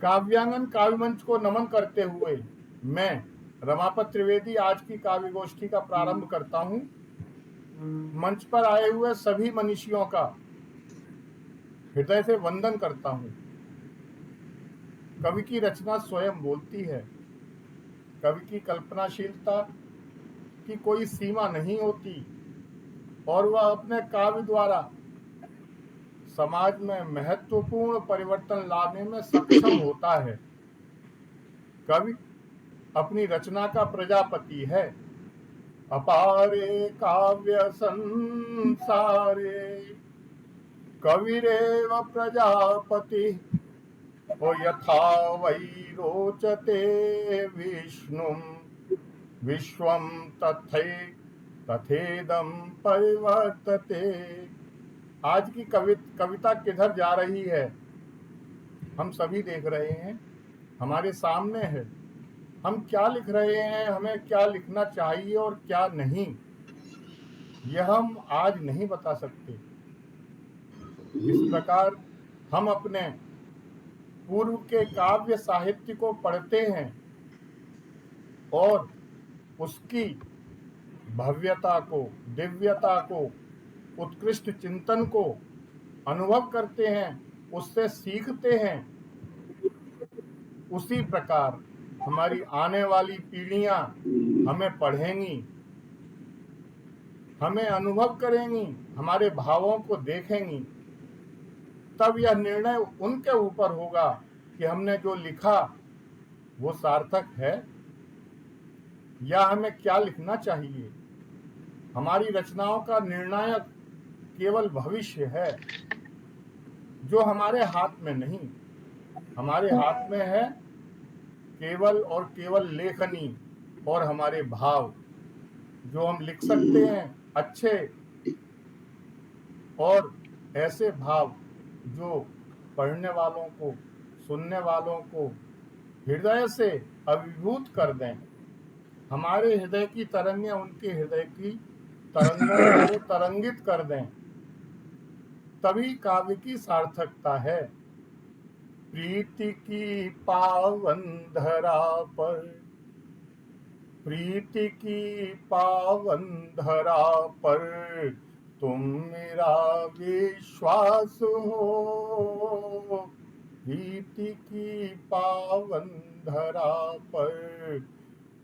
काव्यांगन काव्य मंच को नमन करते हुए मैं रमापत त्रिवेदी आज की काव्य गोष्ठी का प्रारंभ करता हूं। मंच पर आए हुए सभी मनीषियों का हृदय से वंदन करता हूं। कवि की रचना स्वयं बोलती है। कवि की कल्पनाशीलता की कोई सीमा नहीं होती और वह अपने काव्य द्वारा समाज में महत्वपूर्ण परिवर्तन लाने में सक्षम होता है। कवि अपनी रचना का प्रजापति है। अपारे काव्य संसारे कविरेव प्रजापति ओ यथा वै रोचते विष्णु विश्वं तथेदं परिवर्तते। आज की कविता किधर जा रही है हम सभी देख रहे हैं, हमारे सामने है। हम क्या लिख रहे हैं, हमें क्या लिखना चाहिए और क्या नहीं, यह हम आज नहीं बता सकते। जिस प्रकार हम अपने पूर्व के काव्य साहित्य को पढ़ते हैं और उसकी भव्यता को, दिव्यता को, उत्कृष्ट चिंतन को अनुभव करते हैं, उससे सीखते हैं, उसी प्रकार हमारी आने वाली पीढ़ियां हमें पढ़ेंगी, हमें अनुभव करेंगी, हमारे भावों को देखेंगी। तब यह निर्णय उनके ऊपर होगा कि हमने जो लिखा वो सार्थक है या हमें क्या लिखना चाहिए। हमारी रचनाओं का निर्णायक केवल भविष्य है, जो हमारे हाथ में नहीं। हमारे हाथ में है केवल और केवल लेखनी और हमारे भाव, जो हम लिख सकते हैं अच्छे और ऐसे भाव जो पढ़ने वालों को, सुनने वालों को हृदय से अभिभूत कर दें। हमारे हृदय की तरंगें उनके हृदय की तरंगों को तरंगित कर दें। तभी काव्य की सार्थकता है। प्रीति की पावन धरा पर, प्रीति की पावन धरा पर तुम मेरा विश्वास हो। प्रीति की पावन धरा पर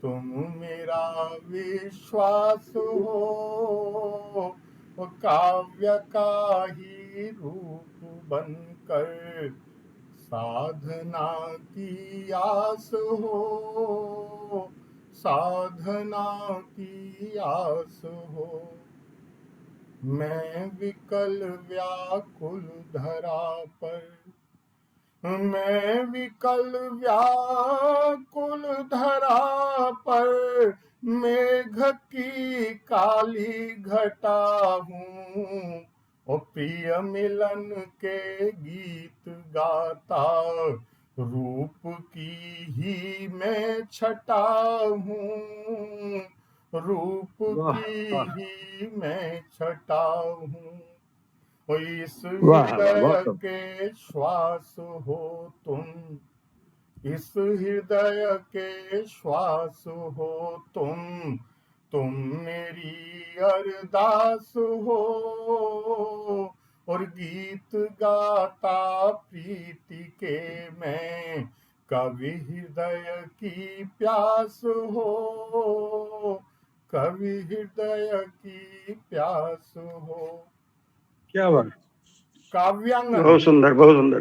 तुम मेरा विश्वास हो। काव्य का ही रूप बनकर साधना की आस हो, साधना की आस हो। मैं विकल व्याकुल धरा पर, मैं विकल व्याकुल धरा पर मेघ की काली घटा हूँ। ओ प्रिय मिलन के गीत गाता रूप की ही मैं छटा हूँ, रूप की ही मैं छटा हूँ। इस हृदय के श्वास हो तुम, इस हृदय के श्वास हो तुम मेरी अरदास हो। और गीत गाता प्रीति के मैं कवि हृदय की प्यास हो, कवि हृदय की प्यास हो। क्या बात। काव्यांगन, बहुत सुंदर, बहुत सुंदर।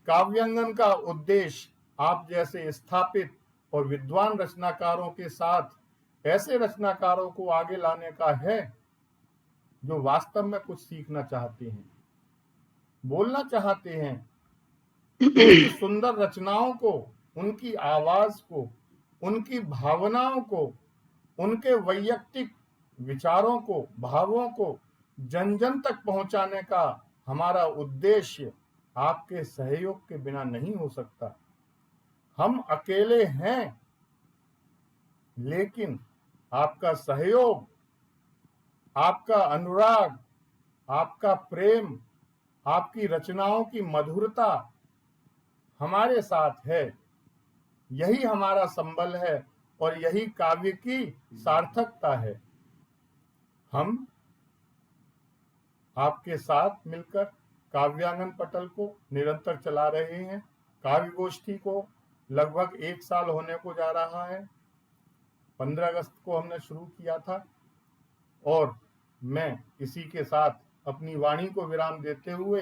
काव्यांगन का उद्देश्य आप जैसे स्थापित और विद्वान रचनाकारों के साथ ऐसे रचनाकारों को आगे लाने का है जो वास्तव में कुछ सीखना चाहते हैं, बोलना चाहते हैं, उनकी सुंदर रचनाओं को, उनकी आवाज को, उनकी भावनाओं को, उनके वैयक्तिक विचारों को, भावों को जन जन तक पहुंचाने का हमारा उद्देश्य आपके सहयोग के बिना नहीं हो सकता। हम अकेले हैं, लेकिन आपका सहयोग, आपका अनुराग, आपका प्रेम, आपकी रचनाओं की मधुरता हमारे साथ है। यही हमारा संबल है और यही काव्य की सार्थकता है। हम आपके साथ मिलकर काव्यांगन पटल को निरंतर चला रहे हैं। काव्य गोष्ठी को लगभग 1 साल होने को जा रहा है। 15 अगस्त को हमने शुरू किया था और मैं इसी के साथ अपनी वाणी को विराम देते हुए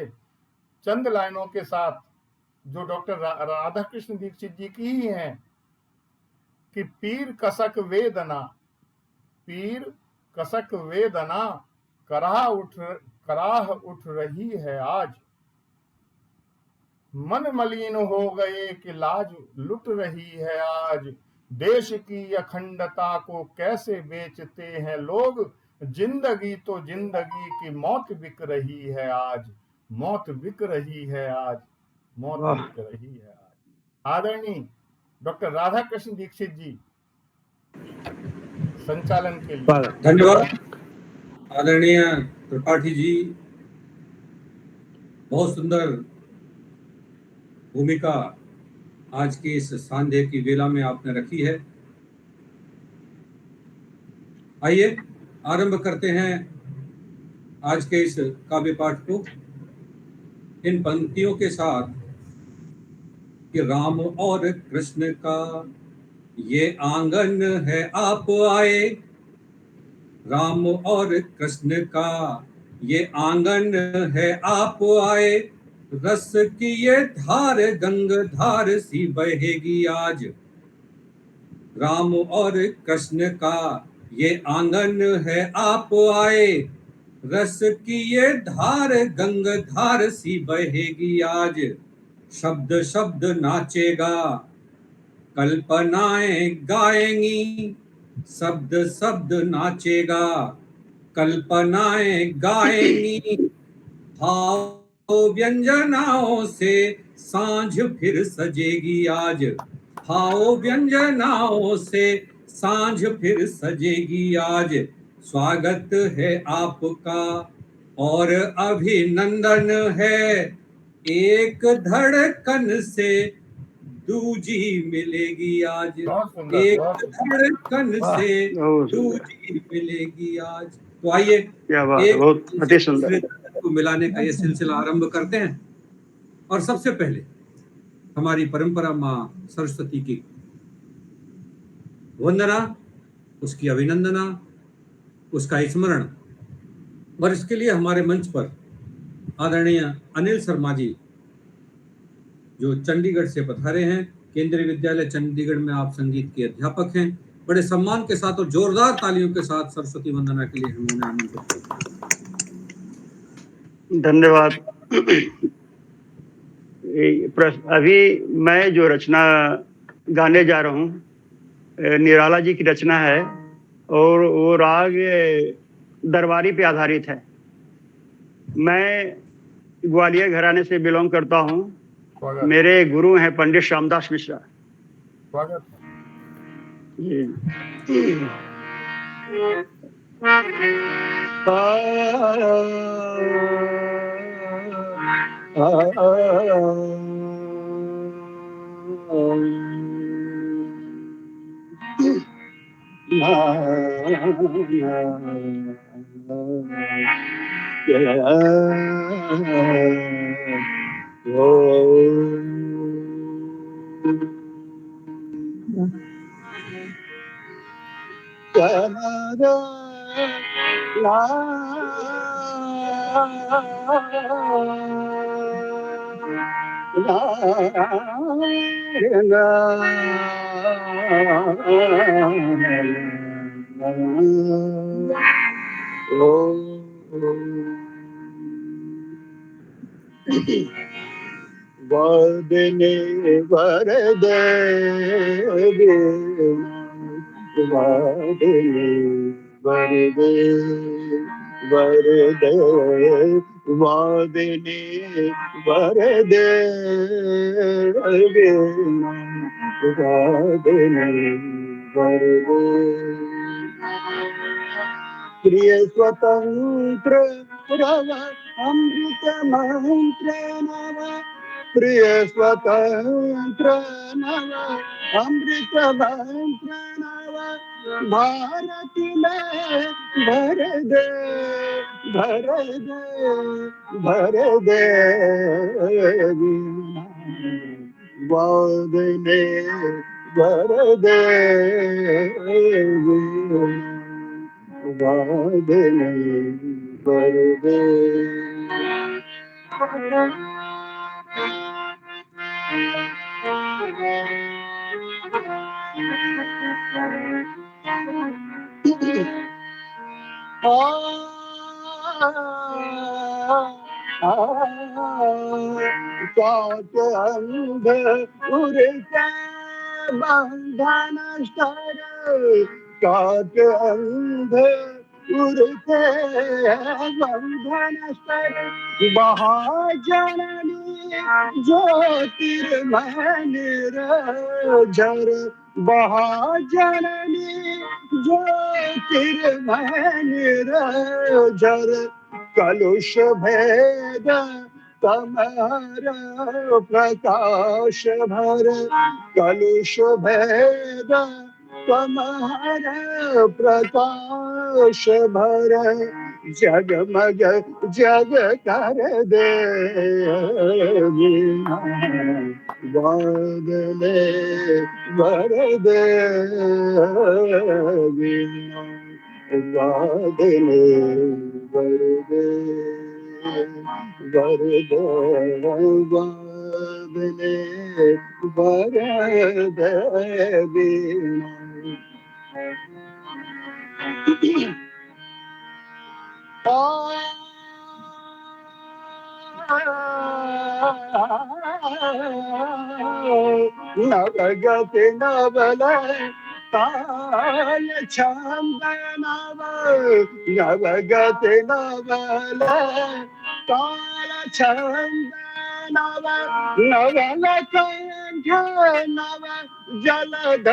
चंद लाइनों के साथ जो डॉक्टर राधा कृष्ण दीक्षित जी की ही हैं कि पीर कसक वेदना कराह उठ रही है आज। मन मलिन हो गए कि लाज लुट रही है आज। देश की अखंडता को कैसे बेचते हैं लोग। जिंदगी तो जिंदगी की मौत बिक रही है आज। मौत बिक रही है आज। मौत वाह बिक रही है आज। आदरणीय डॉक्टर राधा कृष्ण दीक्षित जी संचालन के लिए वाह धन्यवाद आदरणीय त्रिपाठी जी। बहुत सुंदर भूमिका आज की इस सांध्य की वेला में आपने रखी है। आइए आरंभ करते हैं आज के इस काव्य पाठ को इन पंक्तियों के साथ कि राम और कृष्ण का ये आंगन है आप आए। राम और कृष्ण का ये आंगन है आप आए। रस की ये धार गंग धार सी बहेगी आज। राम और कृष्ण का ये आंगन है आप आए। रस की ये धार गंग धार सी बहेगी आज। शब्द शब्द नाचेगा कल्पनाएं गाएंगी। शब्द शब्द नाचेगा कल्पनाएं गाएंगी। भाव व्यंजनाओं से सांझ फिर सजेगी आज। भाव व्यंजनाओं से सांझ फिर सजेगी आज। स्वागत है आपका और अभिनंदन है। एक धड़कन से दूजी मिलेगी आज। बहुत सुंदर, एक बहुत सुंदर। धड़कन वाह से बहुत सुंदर, दूजी मिलेगी आज। तो आइए क्या बात है, एक बहुत अति दूसरे सुंदर। को मिलाने का ये सिलसिला आरंभ करते हैं। और सबसे पहले हमारी परंपरा माँ सरस्वती की वंदना, उसकी अभिनंदना, उसका स्मरण। और इसके लिए हमारे मंच पर आदरणीय अनिल शर्मा जी जो चंडीगढ़ से पधारे हैं। केंद्रीय विद्यालय चंडीगढ़ में आप संगीत के अध्यापक हैं। बड़े सम्मान के साथ और जोरदार तालियों के साथ सरस्वती वंदना के लिए हम उन्हें आमंत्रित करते हैं। धन्यवाद। अभी मैं जो रचना गाने जा रहा हूँ निराला जी की रचना है और वो राग दरबारी पे आधारित है। मैं ग्वालियर घराने से बिलोंग करता हूँ। स्वागत, मेरे गुरु हैं पंडित श्यामदास मिश्रा स्वागत। जी। वदने वरदे वदने वरदे वरदे वदने वरदे वदने वरदे प्रिय स्वतंत्र रव अमृत मंत्र नव प्रिय स्वतंत्र नव अमृत मंत्र नव भारत में भर दे भर दे भर दे वादने भर दे वादने भर दे काट अंध उड़के बंधन स्तर काट अंध उड़के बंधन स्तर महाजननी ज्योतिर्मय निरझर महाजननी ज्योतिर्मय निरझर कलुष भेद तमर प्रकाश भर कलुष भेद तमर प्रकाश भर जगमग जग कर दे बादले भर दे बादले भर दे बादले भर दे नवगति नवल ताल छंद नव नवगति नवल ताल छंद नव नवल कंठ नव जलध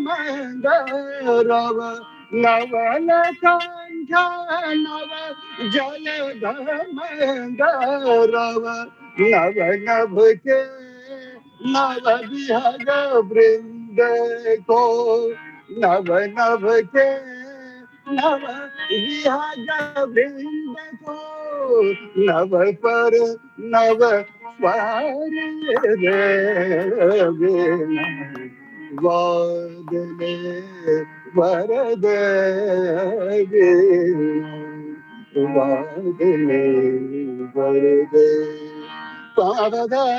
मंदरव नवल कंठ नव जलध मंदरव नव नभ के नव विहग वृंद को नव नभ के नव विहग वृंद को नव पर नव स्वर वादने भर दे वादने भर दे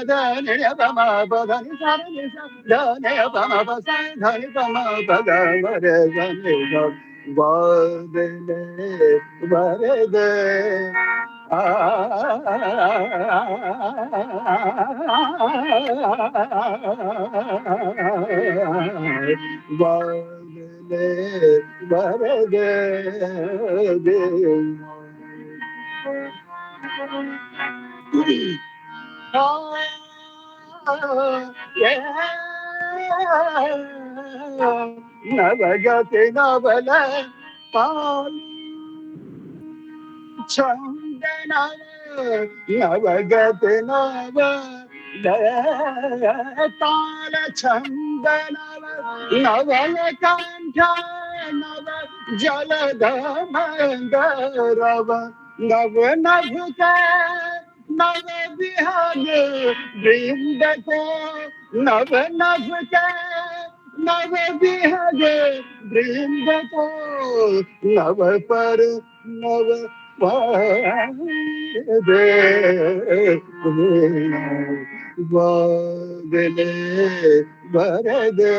धनि पम पधनि धनि पम धनि पम पद वर धनि वादने भर दे वादने भर दे नवगति नवल पाल छंद नव नवगति नव ताल छंद नव नवल कंठ नव जलध मंदरव नव नभ के नव विहग वृंद को नव नभ के नव विहग वृंद को नव पर नव दे बादले भर दे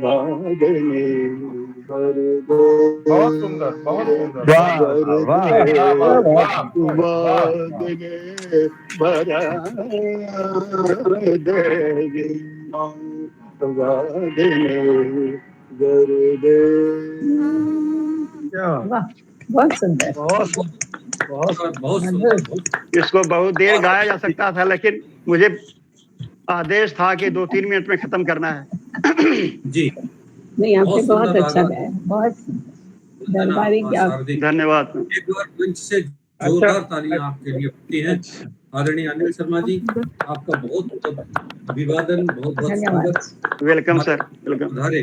बादले भर दे बहुत सुंदर बहुत सुंदर बादले भर दे बादले भर दे बहुत सुंदर बहुत सुंदर। इसको बहुत देर गाया जा सकता था, लेकिन मुझे आदेश था कि 2-3 मिनट में खत्म करना है। जी नहीं, आपने बहुत अच्छा गाया, बहुत दरबारी क्या। धन्यवाद। एक बार मंच से जोरदार तालियां आपके लिए होती हैं। आदरणीय अनिल शर्मा जी, आपका बहुत अभिवादन, बहुत बहुत धन्यवाद। स्वागत। Welcome sir, welcome. पधारे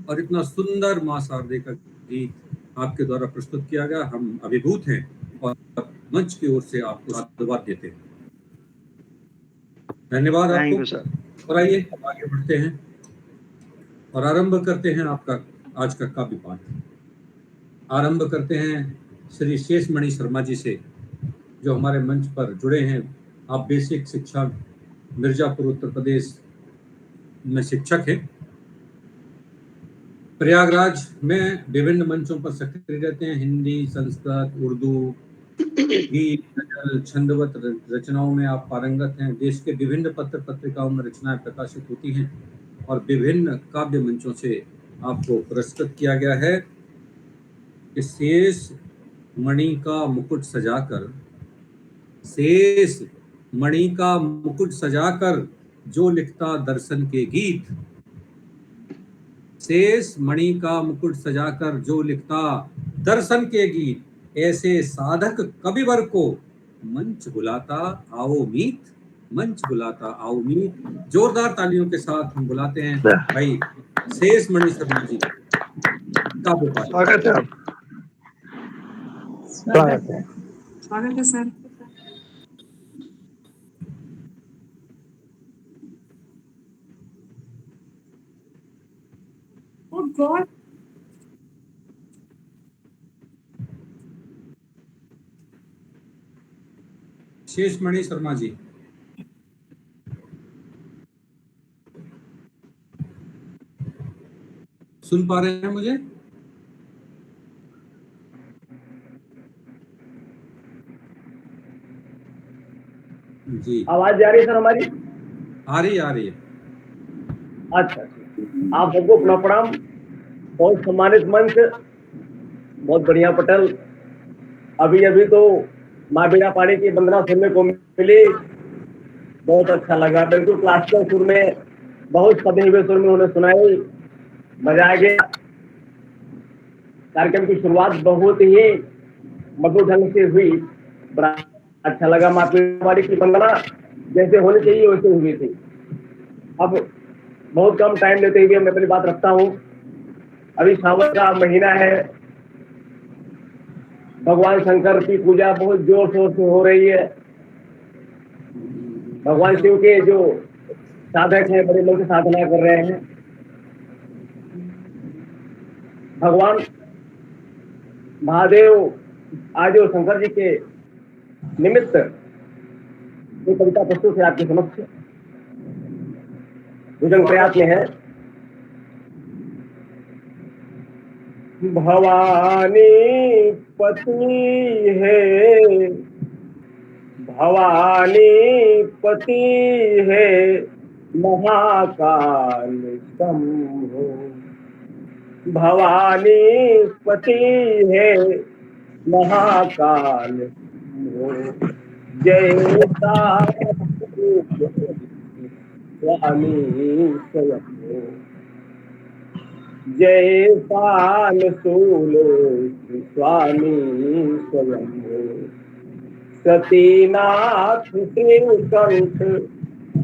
और इतना सुंदर मां शारदे का गीत आपके द्वारा प्रस्तुत किया गया, हम अभिभूत हैं और मंच की ओर से आपको साधुवाद देते हैं। धन्यवाद थैंक आपको। You sir. और आइए अब आगे बढ़ते हैं और आरंभ करते हैं आपका आज का काव्य पाठ। आरंभ करते हैं श्री शेषमणि शर्मा जी से, जो हमारे मंच पर जुड़े हैं। आप बेसिक शिक्षा मिर्जापुर उत्तर प्रदेश में शिक्षक हैं। प्रयागराज में विभिन्न मंचों पर सक्रिय रहते हैं। हिंदी, संस्कृत, उर्दू, गीत, गजल, छंदवत रचनाओं में आप पारंगत हैं। देश के विभिन्न पत्र पत्रिकाओं में रचनाएं प्रकाशित होती हैं और विभिन्न काव्य मंचों से आपको पुरस्कृत किया गया है। कि शेष मणि का मुकुट सजाकर, शेष मणि का मुकुट सजाकर जो लिखता दर्शन के गीत, शेष मणि का मुकुट सजाकर जो लिखता दर्शन के गीत, ऐसे साधक कविवर को मंच बुलाता आओ मीत, मंच बुलाता आओ मीत। जोरदार तालियों के साथ हम बुलाते हैं भाई शेष मणि शर्मा जी का बुलाते। स्वागत है। स्वागत है। स्वागत है sir. Oh God. Sheshmani Sharma ji, सुन पा रहे हैं मुझे? जी, आवाज जा रही है सर हमारी? आ रही है। अच्छा, आप सबको अपना प्रणाम। बहुत सम्मानित मंच, बहुत बढ़िया पटल। अभी अभी तो माँ बीड़ा पानी की वंदना सुनने को मिली, बहुत अच्छा लगा। बिल्कुल क्लासिकल सुर में, बहुत सधे हुए सुर में उन्होंने सुनाई, मजा आ गया। कार्यक्रम की शुरुआत बहुत ही मधुर ढंग से हुई, बड़ा अच्छा लगा। माँ बीड़ा पानी की वंदना जैसे होनी चाहिए वैसे हुई थी। अब बहुत कम टाइम लेते हुए मैं अपनी बात रखता हूँ। अभी सावन का महीना है, भगवान शंकर की पूजा बहुत जोर शोर से हो रही है। भगवान शिव के जो साधक हैं बड़े मन से साधना कर रहे हैं। भगवान महादेव आज शंकर जी के निमित्त ये कविता प्रस्तुत है आपके समक्ष। भुजंग प्रयास में है। भवानी पति है, भवानी पति है, महाकाल शंभो। भवानी पति है, महाकाल शंभो। जय स्वामी स्वयं, जय पाल सूल स्वामी स्वयं। सतीनाथ श्रीकंठ,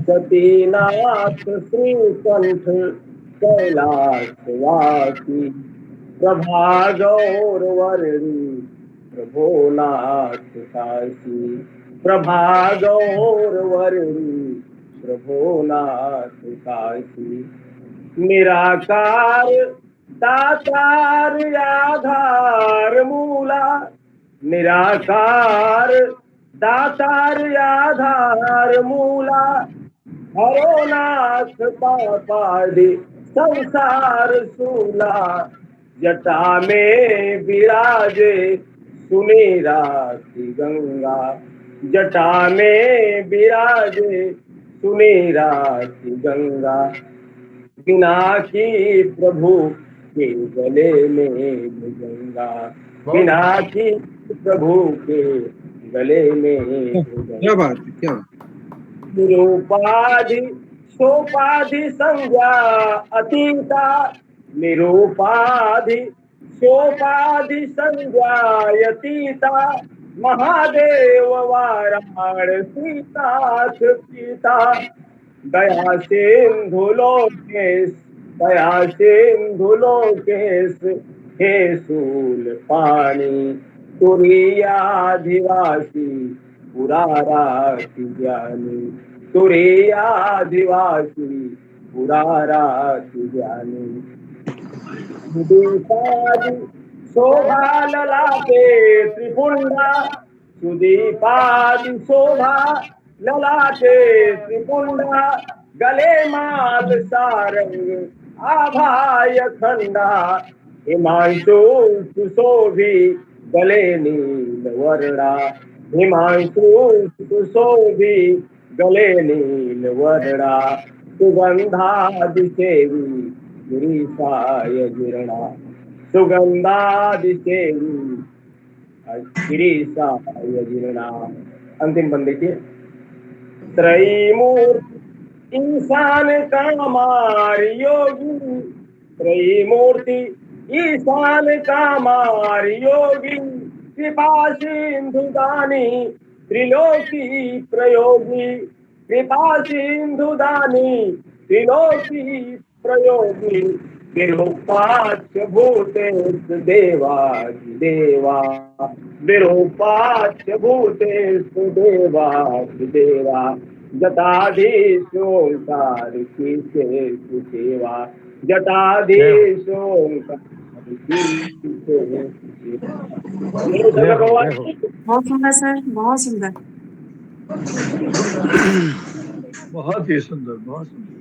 सतीनाथ श्रीकंठ, कैलाशवासी प्रभा गौरवर्णी, प्रभोनाथ काशी। प्रभा गौरवर्णी, प्रभोनाथ काशी। निराकार दातार आधार मूला, निराकार दातार आधार मूला। हरो नाथ पापादि संसार सूला। जटा में विराजे सुनेरा की गंगा, जटा में विराजे सुनेरा की गंगा। बिना की प्रभु के गले में गंगा, बिना की प्रभु के गले में क्या बात है, क्या निरूपाधि सोपाधि संज्ञा अतीता, निरूपाधि सोपाधि संज्ञा अतीता। महादेव वाराणसीनाथ पिता दया सिंधु लोकेश दया सिंधु लोकेश हे शूल पाणी तुरीयाधिवासी पुराराति ज्ञानी तुरीयाधिवासी पुराराति ज्ञानी सुदीपादि शोभा ललाटे त्रिपुंडा सुदीपादि शोभा ललाटे त्रिपुंडा गले माल सारंग आभाय खंडा हिमांशु सुशोभी गले नील वर्णा हिमांशु सुशोभी गले नील वर्णा सुगंधादिसेवी गिरीशाय गिरणा सुगंधादिसेवी गिरीशाय गिरणा। अंतिम बंदे की त्रयीमूर्ति इंसान कामार योगी त्रयीमूर्ति ईशान कामार योगी कृपा सिंधु दानी त्रिलोकी प्रयोगी कृपा सिंधु दानी त्रिलोकी प्रयोगी विरूपाच्य भूतेश देवा विरूपाच्य भूतेश देवा जटाधीशोंकार की सेवा जटाधीशोंकार की सेवा। भगवान बहुत सुंदर सर, बहुत सुंदर। बहुत ही सुंदर, बहुत सुंदर।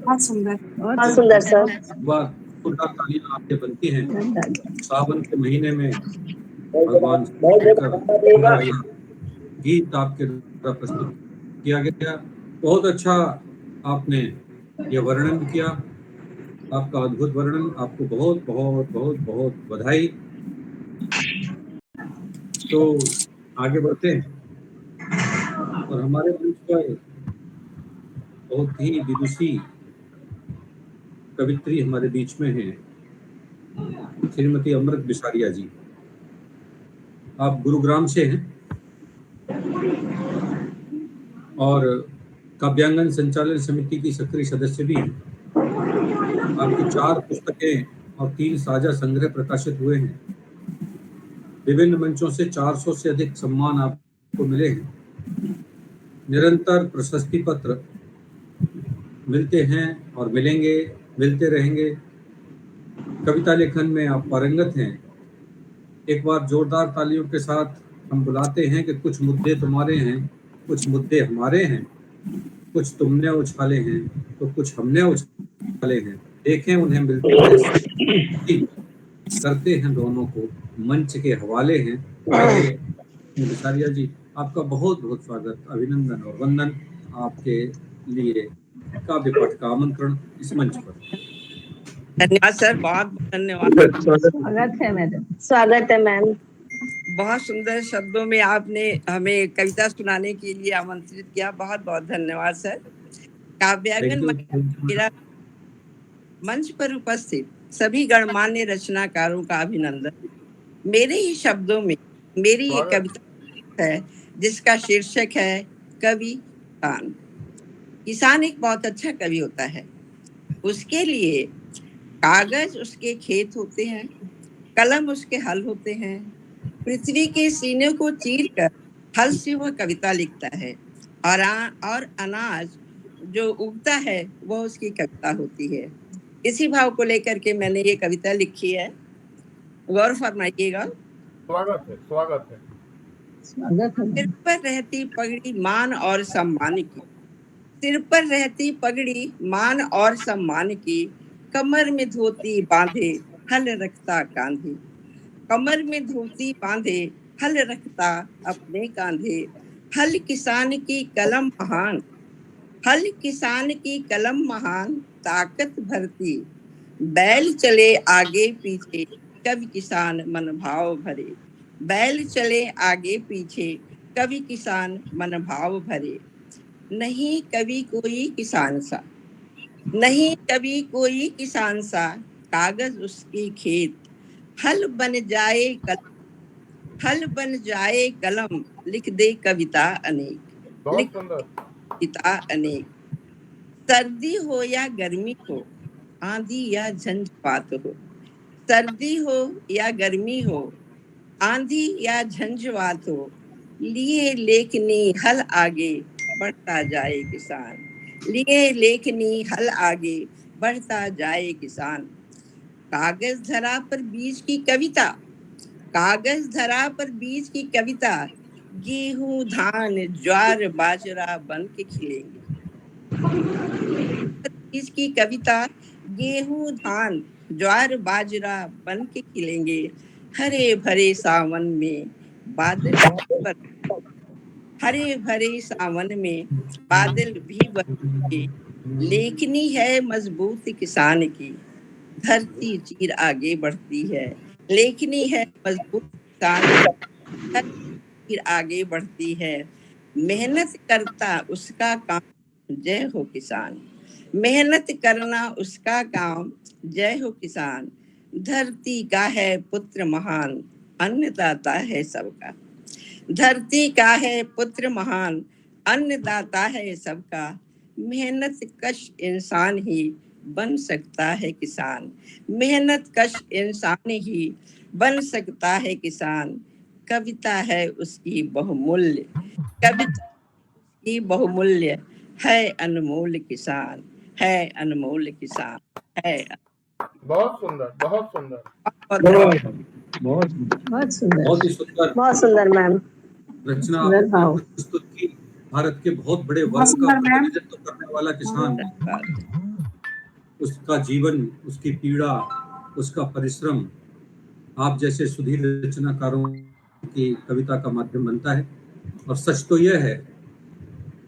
बहुत सुंदर। बहुत सुंदर सर। वाह, खुदा तालियां आपके बनती हैं। धन्यवाद। सावन के महीने में बहुत भगवान होगा। गीत आपके द्वारा प्रस्तुत किया गया। बहुत अच्छा आपने ये वर्णन किया, आपका अद्भुत वर्णन। आपको बहुत बहुत बहुत बहुत बधाई। तो आगे बढ़ते हैं और हमारे मंच पर बहुत ही विदुषी कवित्री हमारे बीच में हैं, श्रीमती अमृत बिसारिया जी। आप गुरुग्राम से हैं और काव्यांगन संचालन समिति की सक्रिय सदस्य भी हैं। आपकी 4 पुस्तकें और 3 साझा संग्रह प्रकाशित हुए हैं। विभिन्न मंचों से 400 से अधिक सम्मान आपको मिले हैं। निरंतर प्रशस्ति पत्र मिलते हैं और मिलेंगे, मिलते रहेंगे। कविता लेखन में आप पारंगत हैं। एक बार जोरदार तालियों के साथ हम बुलाते हैं कि कुछ मुद्दे तुम्हारे हैं, कुछ मुद्दे हमारे हैं, कुछ तुमने उछाले हैं तो कुछ हमने उछाले हैं। देखें उन्हें मिलते हैं, करते हैं दोनों को मंच के हवाले हैं। बिसारिया जी, आपका बहुत बहुत स्वागत, अभिनंदन और वंदन। आपके लिए काव्य पाठ का आमंत्रण इस मंच पर। धन्यवाद सर, बहुत धन्यवाद। स्वागत है मैडम। स्वागत है मैम। बहुत सुंदर शब्दों में आपने हमें कविता सुनाने के लिए आमंत्रित किया। बहुत बहुत धन्यवाद सर। काव्यांगन मंच पर उपस्थित सभी गणमान्य रचनाकारों का अभिनंदन। मेरे ही शब्दों में मेरी एक कविता है जिसका शीर्षक है कवि किसान। किसान एक बहुत अच्छा कवि होता है। उसके लिए कागज उसके खेत होते हैं, कलम उसके हल होते हैं। पृथ्वी के सीने को चीरकर हल से वह कविता लिखता है और अनाज जो उगता है वह उसकी कविता होती है। इसी भाव को लेकर के मैंने ये कविता लिखी है। गौर फरमाइएगा। स्वागत है, स्वागत है। स्वागत है। सिर पर रहती पगड़ी मान और सम्मान की, सिर पर रहती पगड़ी मान और सम्मान की, कमर में धोती बांधे हल रखता कांधे, कमर में धोती बांधे हल रखता अपने कांधे। हल किसान की कलम महान, हल किसान की कलम महान, ताकत भरती बैल चले आगे पीछे, कवि किसान मन भाव भरे। बैल चले आगे पीछे, कवि किसान मन भाव भरे। नहीं कवि कोई किसान सा, नहीं कवि कोई किसान सा, कागज उसकी खेत, हल बन जाए कलम, हल बन जाए कलम, लिख दे कविता अनेक, बहुत लिख सुंदर। कविता अनेक। सर्दी हो या गर्मी हो, आंधी या झंझावात हो, सर्दी हो या गर्मी हो, आंधी या झंझावात हो, लिए लेखनी हल आगे बढ़ता जाए किसान, लिए लेखनी हल आगे बढ़ता जाए किसान। कागज धरा पर बीज की कविता, कागज धरा पर बीज की कविता, गेहूं धान ज्वार बाजरा बन के खिलेंगे। बीज की कविता, गेहूं धान ज्वार बाजरा बन के खिलेंगे। हरे भरे सावन में बादल पर, हरे भरे सावन में बादल भी बरसेंगे। लेखनी है मजबूत किसान की, धरती चीर आगे बढ़ती है। लेखनी है मजबूत किसान की, धरती चीर आगे बढ़ती है। मेहनत करता उसका काम, जय हो किसान। मेहनत करना उसका काम, जय हो किसान। धरती का है पुत्र महान, अन्नदाता है सबका। धरती का है पुत्र महान, अन्नदाता है सबका। मेहनत कश इंसान ही बन सकता है किसान, मेहनत कश इंसान ही बन सकता है किसान। कविता है उसकी बहुमूल्य, कविता की बहुमूल्य है अनमोल किसान, है अनमोल किसान, है। बहुत सुंदर, बहुत सुंदर। बहुत बहुत सुंदर, बहुत ही सुंदर बहुत सुंदर मैम। रचना सुंदर भाव। प्रस्तुत की। भारत के बहुत बड़े बहुत वर्ग का सुंदर मैम। प्रतिनिधित्व करने वाला किसान, उसका जीवन, उसकी पीड़ा, उसका परिश्रम आप जैसे सुधीर रचनाकारों की कविता का माध्यम बनता है। और सच तो यह है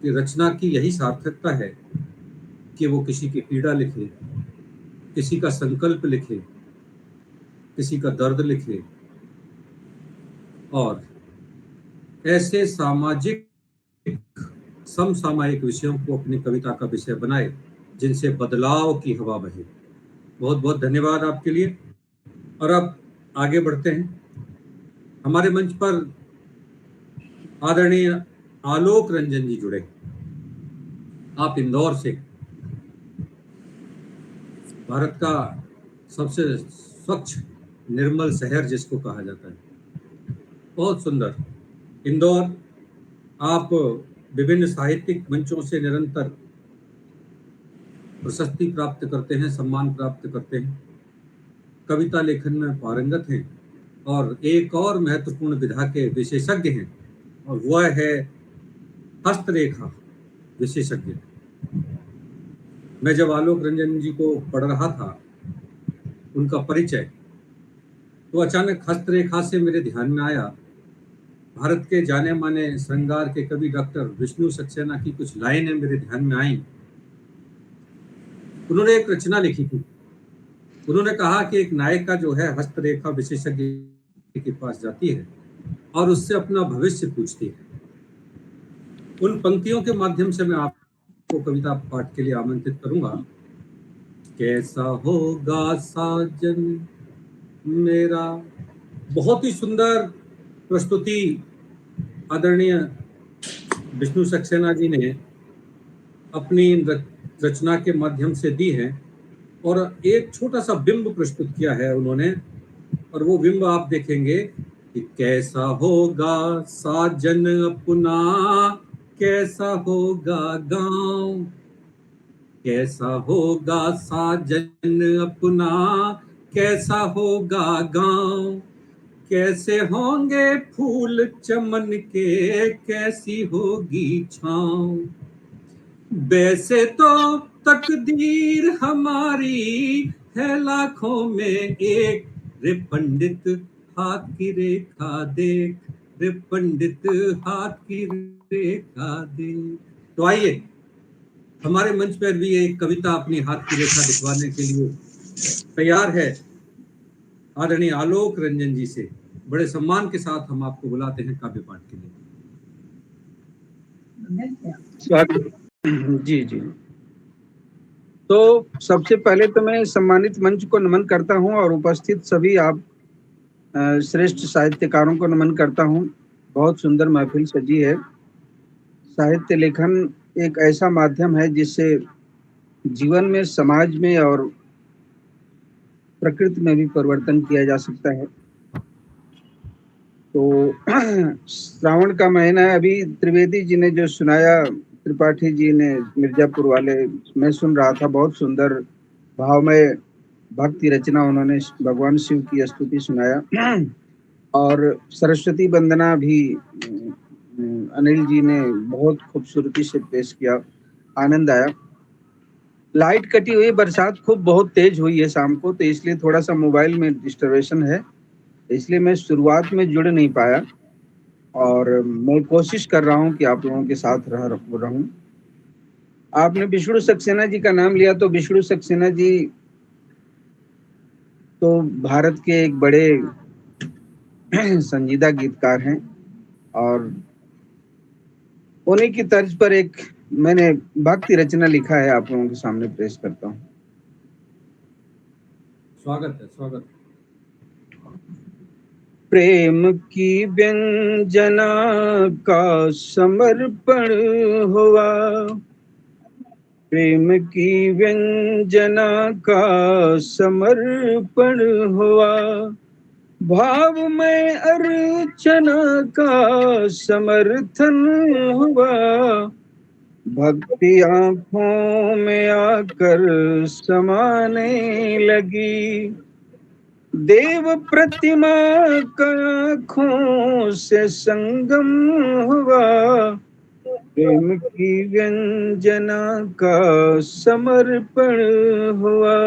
कि रचना की यही सार्थकता है कि वो किसी की पीड़ा लिखे, किसी का संकल्प लिखे, किसी का दर्द लिखे, और ऐसे सामाजिक समसामयिक विषयों को अपनी कविता का विषय बनाए जिनसे बदलाव की हवा बहे। बहुत बहुत धन्यवाद आपके लिए। और अब आगे बढ़ते हैं। हमारे मंच पर आदरणीय आलोक रंजन जी जुड़े। आप इंदौर से, भारत का सबसे स्वच्छ निर्मल शहर जिसको कहा जाता है, बहुत सुंदर इंदौर। आप विभिन्न साहित्यिक मंचों से निरंतर प्रशस्ति प्राप्त करते हैं, सम्मान प्राप्त करते हैं, कविता लेखन में पारंगत हैं और एक और महत्वपूर्ण विधा के विशेषज्ञ हैं, और वह है हस्तरेखा विशेषज्ञ। मैं जब आलोक रंजन जी को पढ़ रहा था, उनका परिचय, तो अचानक हस्तरेखा से मेरे ध्यान में आया भारत के जाने माने श्रृंगार के कवि डॉक्टर विष्णु सक्सेना की कुछ लाइनें मेरे ध्यान में आई। उन्होंने एक रचना लिखी थी। उन्होंने कहा कि एक नायिका जो है हस्तरेखा विशेषज्ञ के पास जाती है और उससे अपना भविष्य पूछती है। उन पंक्तियों के माध्यम से मैं आपको कविता पाठ के लिए आमंत्रित करूंगा। कैसा होगा साजन मेरा। बहुत ही सुंदर प्रस्तुति आदरणीय विष्णु सक्सेना जी ने अपनी रचना के माध्यम से दी है, और एक छोटा सा बिंब प्रस्तुत किया है उन्होंने, और वो बिंब आप देखेंगे कि कैसा होगा साजन अपना, कैसा होगा गांव, कैसा होगा साजन अपना, कैसा होगा गांव, कैसे होंगे फूल चमन के, कैसी होगी छाँव। वैसे तो तकदीर हमारी है लाखों में एक, रे पंडित हाथ की रेखा देख, रे पंडित हाथ की रेखा देख। तो आइए हमारे मंच पर भी एक कविता अपनी हाथ की रेखा दिखवाने के लिए तैयार है आदरणीय आलोक रंजन जी से। बड़े सम्मान के साथ हम आपको बुलाते हैं काव्य पाठ के लिए। जी जी। तो सबसे पहले तो मैं सम्मानित मंच को नमन करता हूं और उपस्थित सभी आप श्रेष्ठ साहित्यकारों को नमन करता हूँ। बहुत सुंदर महफिल सजी है। साहित्य लेखन एक ऐसा माध्यम है जिससे जीवन में, समाज में और प्रकृति में भी परिवर्तन किया जा सकता है। तो श्रावण का महीना है। अभी त्रिवेदी जी ने जो सुनाया, त्रिपाठी जी ने मिर्जापुर वाले, मैं सुन रहा था। बहुत सुंदर भाव में भक्ति रचना उन्होंने भगवान शिव की स्तुति सुनाया। और सरस्वती वंदना भी अनिल जी ने बहुत खूबसूरती से पेश किया, आनंद आया। लाइट कटी हुई, बरसात खूब बहुत तेज हुई है शाम को, तो इसलिए थोड़ा सा मोबाइल में डिस्टर्बेशन है, इसलिए मैं शुरुआत में जुड़ नहीं पाया। और मैं कोशिश कर रहा हूँ कि आप लोगों के साथ रहूं। आपने विष्णु सक्सेना जी का नाम लिया, तो विष्णु सक्सेना जी तो भारत के एक बड़े संजीदा गीतकार हैं, और उन्हीं की तर्ज पर एक मैंने भक्ति रचना लिखा है, आप लोगों के सामने पेश करता हूँ। स्वागत है, स्वागत। प्रेम की व्यंजना का समर्पण हुआ, प्रेम की व्यंजना का समर्पण हुआ, भाव में अर्चना का समर्थन हुआ, भक्ति आंखों में आकर समाने लगी, देव प्रतिमा का आंखों से संगम हुआ, प्रेम की व्यंजना का समर्पण हुआ।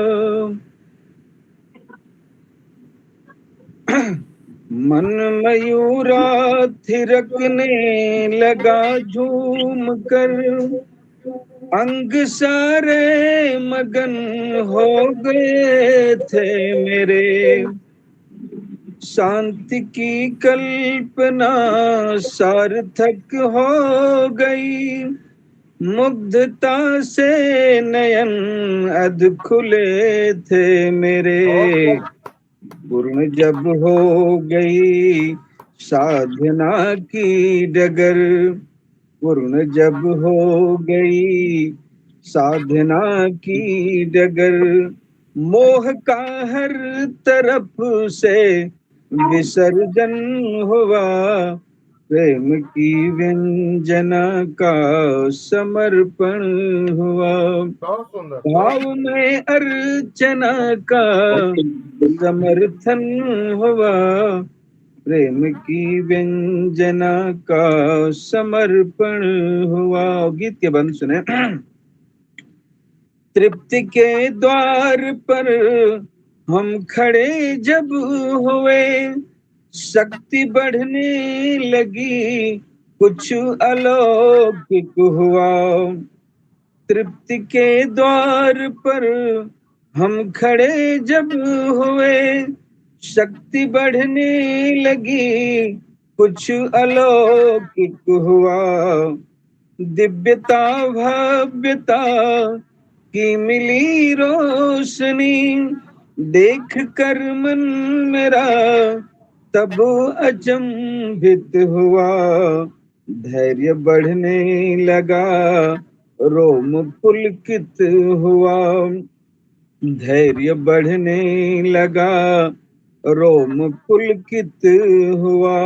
मन मयूरा थिरकने लगा झूम कर, अंग सारे मगन हो गए थे मेरे, शांति की कल्पना सार्थक हो गई, मुग्धता से नयन अध खुले थे मेरे, पूर्ण जब हो गई साधना की डगर, पूर्ण जब हो गई साधना की डगर, मोह का हर तरफ से विसर्जन हुआ, प्रेम की व्यंजना का समर्पण हुआ, भाव में अर्चना का समर्थन हुआ, प्रेम की व्यंजना का समर्पण हुआ। गीत के बंद सुने। तृप्ति के द्वार पर हम खड़े जब हुए, शक्ति बढ़ने लगी, कुछ अलौकिक हुआ, तृप्ति के द्वार पर हम खड़े जब हुए, शक्ति बढ़ने लगी, कुछ अलौकिक हुआ, दिव्यता भव्यता की मिली रोशनी, देख कर मन मेरा तब अचंभित हुआ, धैर्य बढ़ने लगा, रोम पुलकित हुआ, धैर्य बढ़ने लगा, रोम पुलकित हुआ,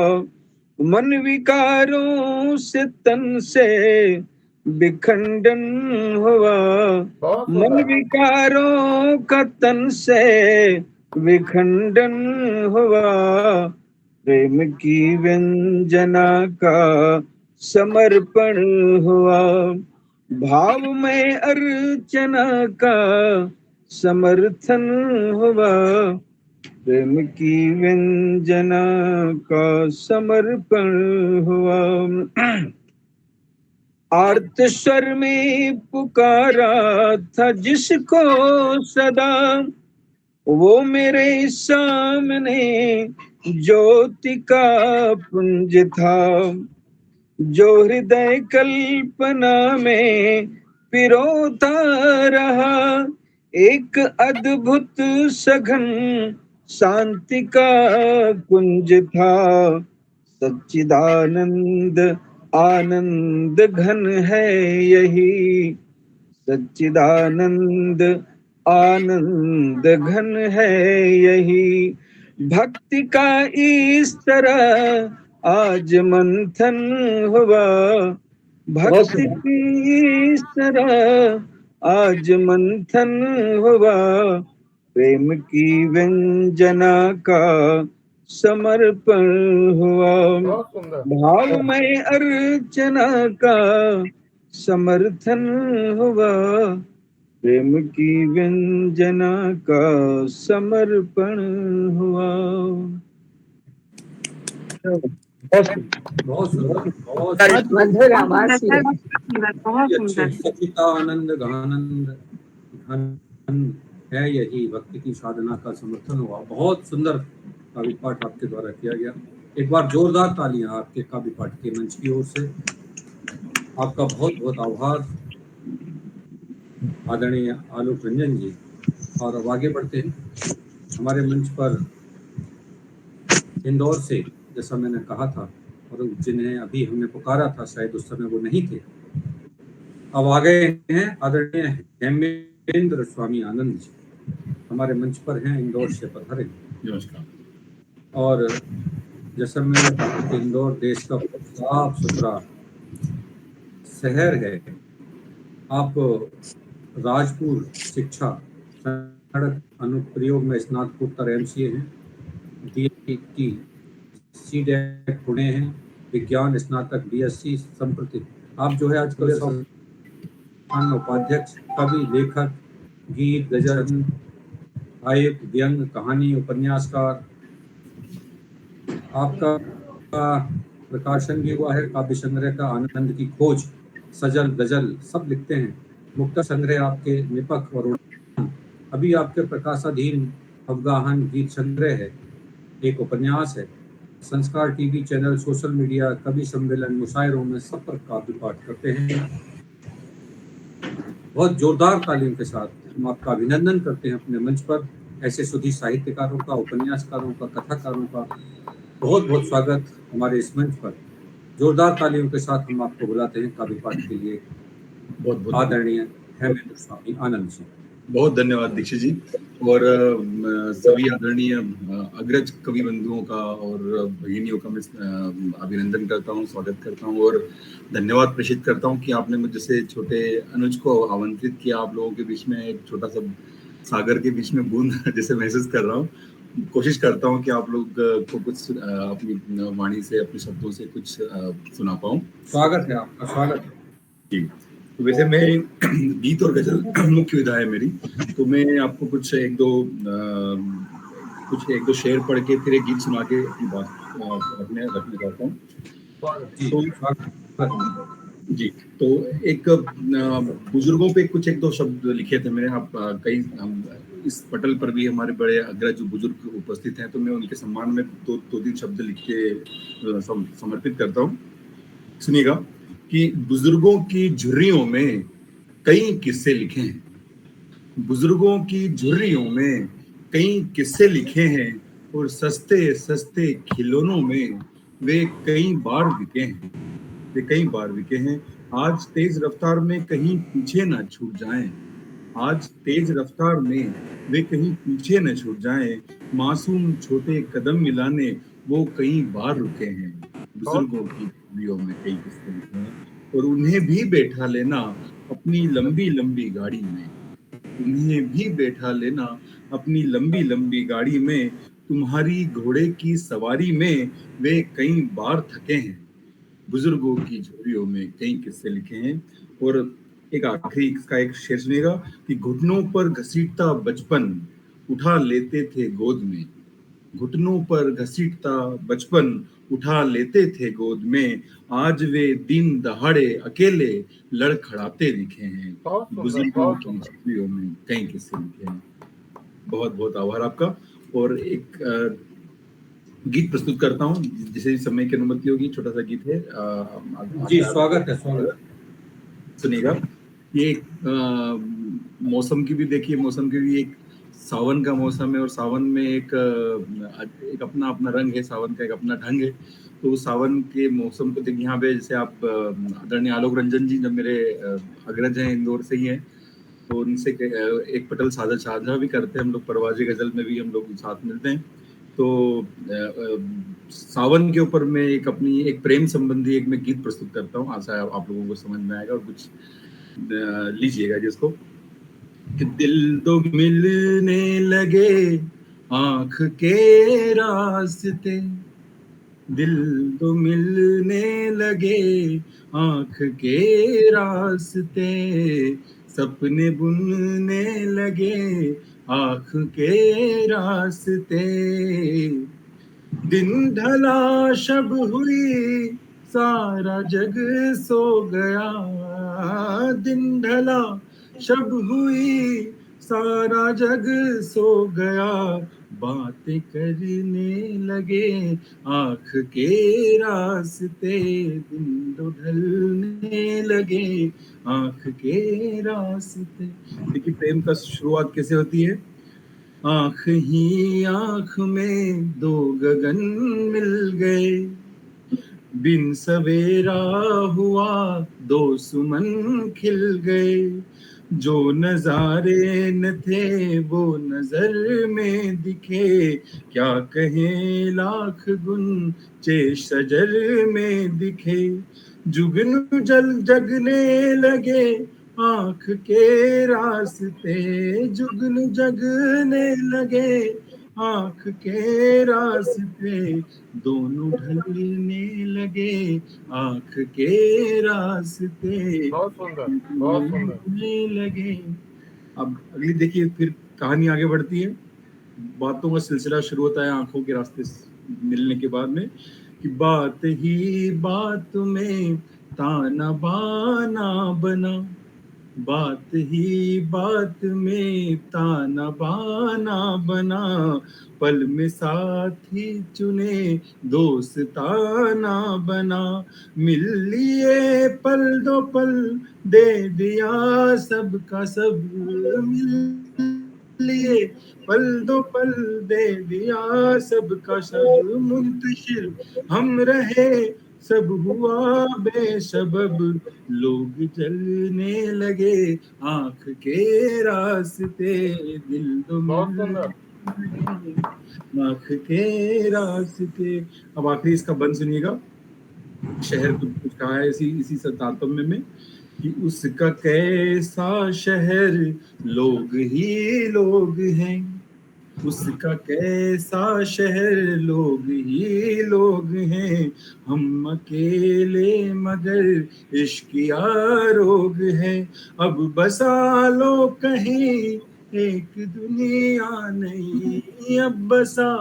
मन विकारों से तन से विखंडन हुआ, मन विकारों का तन से विखंडन हुआ, प्रेम की व्यंजना का समर्पण हुआ, भाव में अर्चना का समर्थन हुआ, प्रेम की व्यंजना का समर्पण हुआ। आर्त स्वर में पुकारा था जिसको सदा, वो मेरे सामने ज्योति का पुंज था, जो हृदय कल्पना में पिरोता रहा, एक अद्भुत सघन शांति का कुंज था, सच्चिदानंद आनंद घन है यही, सच्चिदानंद आनंद घन है यही। भक्ति का इस तरह आज मंथन हुआ, भक्ति की इस तरह आज मंथन हुआ, प्रेम की व्यंजना का समर्पण हुआ, बहुत सुंदर। भावमय अर्चना का समर्थन हुआ, प्रेम की व्यंजना का समर्पण हुआ। बहुत सुंदर, बहुत मधुर आवाज सुंदर है। सर, सुंदर, बहुत अच्छे। सुंदर। सच्चिदानंद घनानंद घन है यही, भक्ति की साधना का समर्थन हुआ। बहुत सुंदर काव्य पाठ आपके द्वारा किया गया। एक बार जोरदार तालियां आपके काव्य पाठ के मंच की ओर से। आपका बहुत बहुत आभार आदरणीय आलोक रंजन जी। और अब आगे बढ़ते हैं। हमारे मंच पर इंदौर से, जैसा मैंने कहा था, और जिन्हें अभी हमने पुकारा था शायद उस समय वो नहीं थे, अब आ गए हैं आदरणीय हेमेंद्र स्वामी आनंद जी। हमारे मंच पर हैं, इंदौर से पधारे। नमस्कार। और जैसा मैंने कहा कि इंदौर देश का साफ सुथरा शहर है। आप राजपुर शिक्षा सड़क अनुप्रयोग में स्नातकोत्तर MCA हैं, DST CDET पुणे हैं, विज्ञान स्नातक BSc संप्रति। आप जो है आजकल उपाध्यक्ष, कवि, लेखक, गीत, गजल, आयुक्त, व्यंग, कहानी, उपन्यासकार। आपका प्रकाशन भी हुआ है काव्य संग्रह का आनंद की खोज, सजल, गजल सब लिखते हैं। मुक्ता संग्रह आपके निपक और उड़ान। अभी आपके प्रकाशाधीन अवगाहन गीत संग्रह है, एक उपन्यास है। संस्कार TV चैनल, सोशल मीडिया, कवि सम्मेलन, मुशायरों में सब पर काव्य पाठ करते हैं। बहुत जोरदार तालियों के साथ हम आपका अभिनंदन करते हैं अपने मंच पर। ऐसे सुधी साहित्यकारों का, उपन्यासकारों का, कथाकारों का बहुत बहुत स्वागत हमारे इस मंच पर। जोरदार तालियों के साथ हम आपको बुलाते हैं काव्य पाठ के लिए। बहुत बहुत आदरणीय हेमेंद्र स्वामी आनंद जी। बहुत धन्यवाद दीक्षित जी। और सभी आदरणीय अग्रज कवि बंधुओं का और भगिनियों का मैं अभिनंदन करता हूँ, स्वागत करता हूँ और धन्यवाद प्रेषित करता हूँ कि आपने मुझे जैसे छोटे अनुज को आमंत्रित किया। आप लोगों के बीच में एक छोटा सा सागर के बीच में बूंद जैसे महसूस कर रहा हूँ। कोशिश करता हूँ कि आप लोग को कुछ अपनी वाणी से, अपने शब्दों से कुछ सुना पाऊँ। स्वागत है आपका, स्वागत है जी। तो वैसे मैं गीत और गजल मुख्य विधा है मेरी, तो मैं आपको कुछ एक दो शेर पढ़ के फिर एक गीत सुना के अपनी बात रखने चाहता हूँ। जी, तो एक बुजुर्गों पे कुछ एक दो शब्द लिखे थे मैंने। आप कई इस पटल पर भी हमारे बड़े अग्रज बुजुर्ग उपस्थित हैं, तो मैं उनके सम्मान में दो तीन शब्द लिख के समर्पित करता हूँ। सुनिएगा कि बुजुर्गों की झुर्रियों में कई किस्से लिखे हैं, बुजुर्गों की झुर्रियों में कई किस्से लिखे हैं, और सस्ते सस्ते खिलौनों में वे कई बार बिके हैं। आज तेज रफ्तार में कहीं पीछे न छूट जाएं, आज तेज रफ्तार में वे कहीं पीछे न छूट जाएं, मासूम छोटे कदम मिलाने वो कई बार रुके हैं। बुजुर्गों की झुर्रियों में कई किस्से लिखे हैं, और उन्हें भी बैठा लेना अपनी लंबी लंबी गाड़ी में, उन्हें भी बैठा लेना अपनी लंबी लंबी गाड़ी में, तुम्हारी घोड़े की सवारी में वे कई बार थके हैं। बुजुर्गों की झुर्रियों में कई किस्से लिखे हैं। और एक आखिरी इसका एक शेर सुनिएगा कि घुटनों पर घसीटता बचपन उठा लेते थे गोद में, घुटनों पर घसीटता बचपन उठा लेते थे गोद में, आज वे दिन दहाड़े अकेले लड़खड़ाते दिखे हैं। बुजुर्गों की झुर्रियों में कई किस्से लिखे हैं। बहुत बहुत आभार आपका। और एक गीत प्रस्तुत करता हूँ, जिसे समय की अनुमति होगी। छोटा सा गीत है। जी, स्वागत है, स्वागत। सुनिएगा। ये मौसम की भी देखिए, मौसम की भी एक सावन का मौसम है और सावन में एक अपना अपना रंग है, सावन का एक अपना ढंग है। तो सावन के मौसम को देखिए यहाँ पे, जैसे आप आदरणीय आलोक रंजन जी जब मेरे अग्रज हैं, इंदौर से ही हैं, तो उनसे एक पटल साझा भी करते हैं हम लोग, परवाज़े गजल में भी हम लोग साथ मिलते हैं। तो सावन के ऊपर मैं एक प्रेम संबंधी एक मैं गीत प्रस्तुत करता हूँ, आशा है आप लोगों को समझ में आएगा और कुछ लीजिएगा जिसको कि दिल तो मिलने लगे आंख के रास्ते, दिल तो मिलने लगे आंख के रास्ते, सपने बुनने लगे आंख के रास्ते, दिन ढला शब हुई सारा जग सो गया, दिन ढला शब हुई सारा जग सो गया, बातें करने लगे आंख के रास्ते, दिन ढलने लगे आंख के रास्ते। देखिए प्रेम का शुरुआत कैसे होती है। आंख ही आंख में दो गगन मिल गए, बिन सवेरा हुआ दो सुमन खिल गए, जो नजारे न थे वो नजर में दिखे, क्या कहें लाख गुन चे शजर में दिखे, जुगनू जगने लगे आंख के रास्ते, जुगनू जगने लगे आंख के रास्ते, दोनों ढलने लगे आंख के रास्ते, बहुत सुंदर, बहुत सुंदर लगे। अब अगली देखिए, फिर कहानी आगे बढ़ती है, बातों का सिलसिला शुरू होता है आंखों के रास्ते मिलने के बाद में, कि बात ही बात में ताना बाना बना, बात ही बात में ताना बाना बना, पल में साथी चुने दोस्ताना बना, मिल लिए पल दो पल दे दिया सबका सब, मिल लिए पल दो पल दे दिया सबका सब, मुंतशिर हम रहे सब हुआ बेसबब, लोग चलने लगे आंख के रास्ते, दिल तो आंख के रास्ते। अब आखिरी इसका बंद सुनिएगा। शहर कुछ कहा है इसी तारतम्य में कि उसका कैसा शहर लोग ही लोग हैं, उसका कैसा शहर लोग ही लोग हैं, हम अकेले मगर इश्किया रोग है, अब बसा लो कहीं एक दुनिया नहीं, अब बसा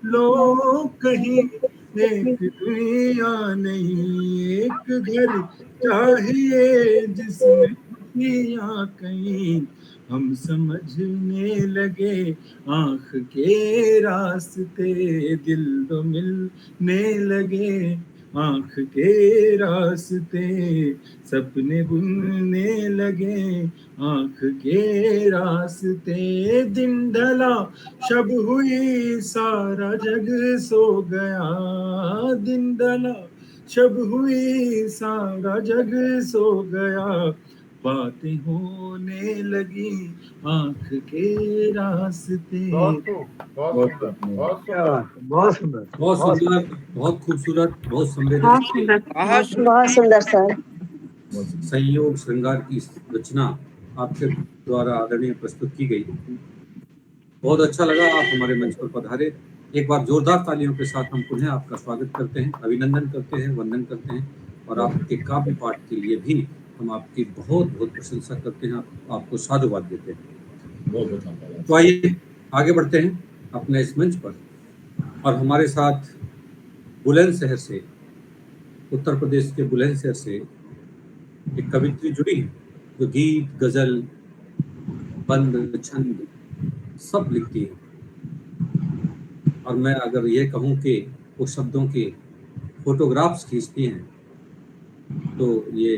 लो कहीं एक दुनिया नहीं, एक घर चाहिए जिसमें दुनिया कहीं, हम समझने लगे आंख के रास्ते, दिल तो मिलने लगे आंख के रास्ते, सपने बुनने लगे आंख के रास्ते, दिन ढला शब हुई सारा जग सो गया, दिन ढला शब हुई सारा जग सो गया, बातें होने लगी आंख के रास्ते। बहुत सुंदर, बहुत खूबसूरत, बहुत संवेदनशील, बहुत सुंदर सर। संयोग श्रृंगार की रचना आपके द्वारा आदरणीय प्रस्तुत की गई। बहुत अच्छा लगा, आप हमारे मंच पर पधारे। एक बार जोरदार तालियों के साथ हम पुनः आपका स्वागत करते हैं, अभिनंदन करते हैं, वंदन करते हैं, और आपके काव्य पाठ के लिए भी हम आपकी बहुत बहुत प्रशंसा करते हैं, आपको साधुवाद देते हैं। बहुत बहुत धन्यवाद। तो आइए आगे बढ़ते हैं अपने इस मंच पर, और हमारे साथ बुलंदशहर से, उत्तर प्रदेश के बुलंदशहर से एक कवित्री जुड़ी है, जो गीत, गजल, बंद, छंद सब लिखती है। और मैं अगर ये कहूँ कि वो शब्दों के फोटोग्राफ्स खींचती हैं तो ये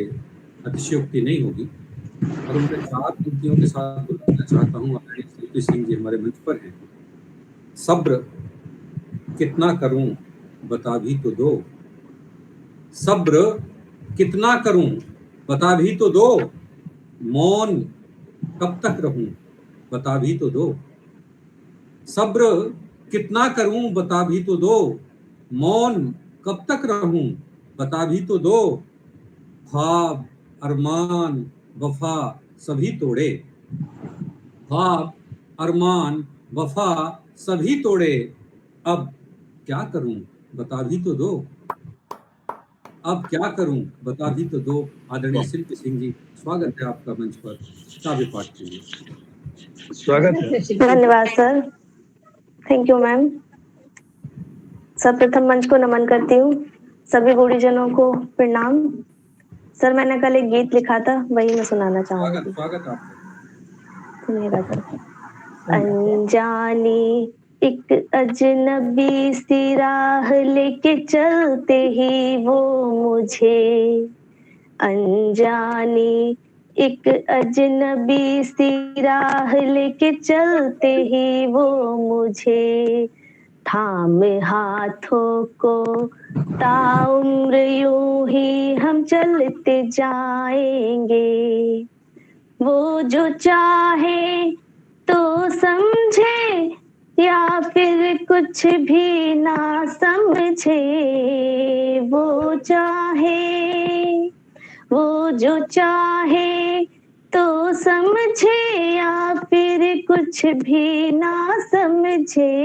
अतिशयोक्ति नहीं होगी। और उनके 4 पंक्तियों के साथ बोलना चाहता हूँ अपने शिल्पी सिंह जी हमारे मंच पर हैं। सब्र कितना करूं बता भी तो दो, सब्र कितना करूं बता भी तो दो, मौन कब तक रहूं बता भी तो दो, सब्र कितना करूं बता भी तो दो, मौन कब तक रहूं बता भी तो दो, ख्वाब अरमान वफा सभी तोड़े, ख्वाब अरमान वफा सभी तोड़े, अब क्या करूं बता भी तो दो, अब क्या करूं बता भी तो दो। आदरणीय शिल्पी सिंह जी, स्वागत है आपका मंच पर काव्य पाठ के लिए। स्वागत है। धन्यवाद सर, थैंक यू मैम। सर्वप्रथम मंच को नमन करती हूँ, सभी गुरुजनों को प्रणाम। सर मैंने कल एक गीत लिखा था, वही मैं सुनाना चाहूंगी। स्वागत आपका। सुनिएगा सर। अनजानी एक अजनबी सी राह लेके चलते ही वो मुझे, अनजानी एक अजनबी सी राह लेके चलते ही वो मुझे, थाम हाथों को ताउम्र यूं ही हम चलते जाएंगे, वो जो चाहे तो समझे या फिर कुछ भी ना समझे, वो चाहे वो जो चाहे तो समझे या फिर कुछ भी ना समझे,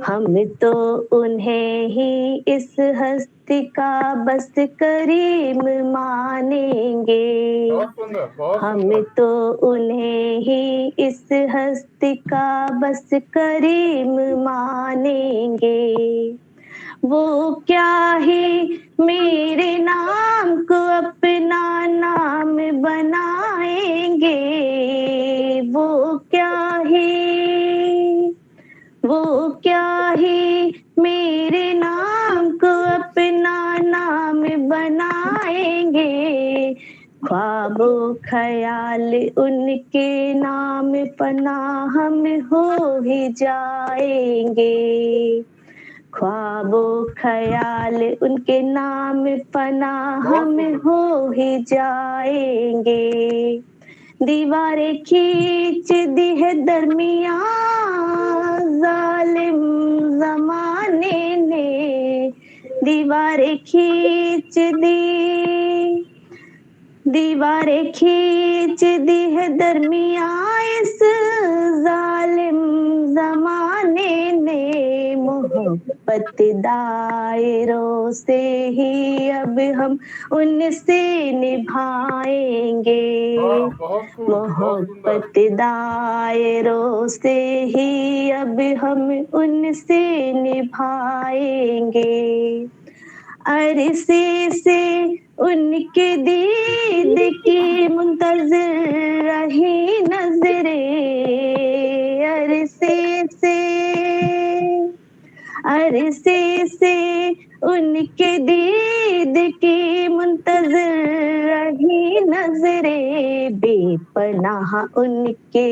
हम तो उन्हें ही इस हस्ती का बस करीम मानेंगे, हम तो उन्हें ही इस हस्ती का बस करीम मानेंगे, वो क्या ही मेरे नाम को अपना नाम बनाएंगे, वो क्या ही मेरे नाम को अपना नाम बनाएंगे, ख्वाबो ख्याल उनके नाम पनाह हम हो ही जाएंगे, ख्वाबो ख्याल उनके नाम पनाह हम हो ही जाएंगे, दीवारें खींच दी है दरमियां जालिम जमाने ने, दीवारें खींच दी है दरमियां इस जालिम जमाने ने, मोहब्बत दायरों से ही अब हम उनसे निभाएंगे, मोहब्बत दायरों से ही अब हम उनसे निभाएंगे, अरसे से उनके दीद की मुंतज़िर रही नजरे, अरसे से उनके दीद की मुंतज़िर रही नजरे, बेपनाह उनके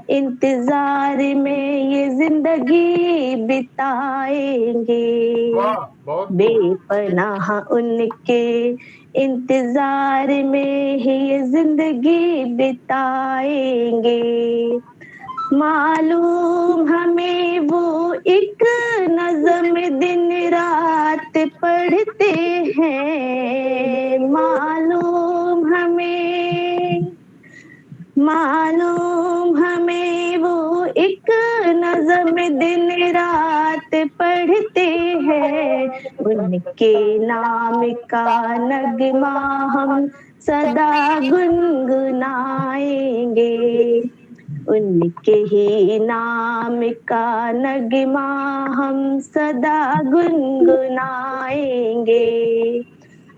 इंतजार में ये जिंदगी बिताएंगे, बेपनाह उनके इंतजार में ही ये जिंदगी बिताएंगे, मालूम हमें वो एक नज़म दिन रात पढ़ते हैं, मालूम हमें वो एक नज़म दिन रात पढ़ते हैं, उनके नाम का नगमा हम सदा गुनगुनाएंगे, उनके ही नाम का नगमा हम सदा गुनगुनाएंगे,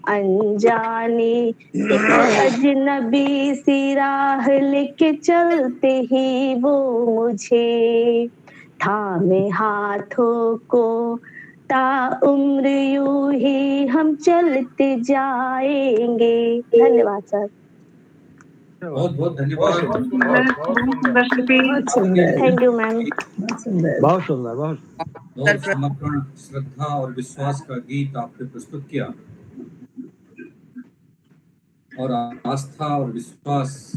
अनजानी अजनबी सी राह लेके चलते ही वो मुझे, थामे हाथों को ताउम्र यूं ही हम चलते जाएंगे। धन्यवाद सर। बहुत बहुत धन्यवाद। बहुत सुंदर, बहुत सुंदर। बहुत थैंक यू मैम। बहुत सुंदर, बहुत समर्पण, श्रद्धा और विश्वास का गीत आपने प्रस्तुत किया। और आस्था और विश्वास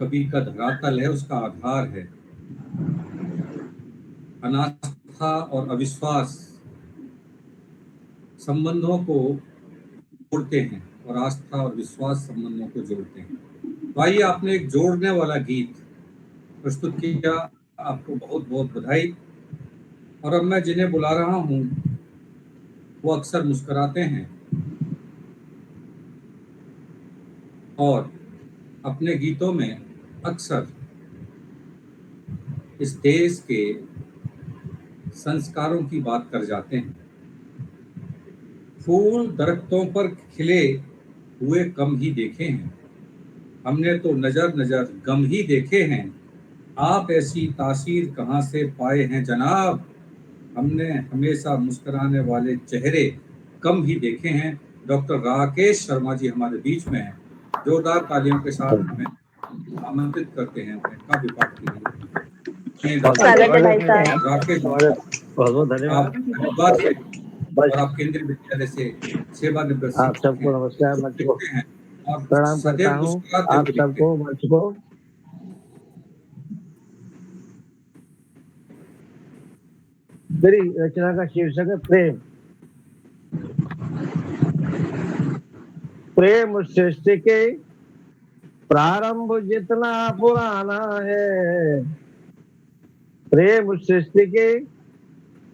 कभी का धरातल है, उसका आधार है। अनास्था और अविश्वास संबंधों को जोड़ते हैं और आस्था और विश्वास संबंधों को जोड़ते हैं। तो आइए, आपने एक जोड़ने वाला गीत प्रस्तुत किया, आपको बहुत बहुत बधाई। और अब मैं जिन्हें बुला रहा हूँ वो अक्सर मुस्कुराते हैं और अपने गीतों में अक्सर इस देश के संस्कारों की बात कर जाते हैं। फूल दरख्तों पर खिले हुए कम ही देखे हैं, हमने तो नजर नजर गम ही देखे हैं। आप ऐसी तासीर कहाँ से पाए हैं जनाब, हमने हमेशा मुस्कुराने वाले चेहरे कम ही देखे हैं। डॉक्टर राकेश शर्मा जी हमारे बीच में हैं। जोरदार तालियों के साथ हमें आमंत्रित करते हैं अपने काव्य पाठ के लिए। स्वागत है भाई साहब। राकेश, बहुत धन्यवाद। आप हरिद्वार से और आप केंद्रीय विद्यालय से सेवानिवृत्त आप सबको नमस्कार, मंच को हैं और प्रणाम करता सदैव हूँ। मुस्कुराते आप हुए सबको मंच को मेरी रचना का शीर्षक है प्रेम। प्रेम सृष्टि के प्रारंभ जितना पुराना है, प्रेम सृष्टि के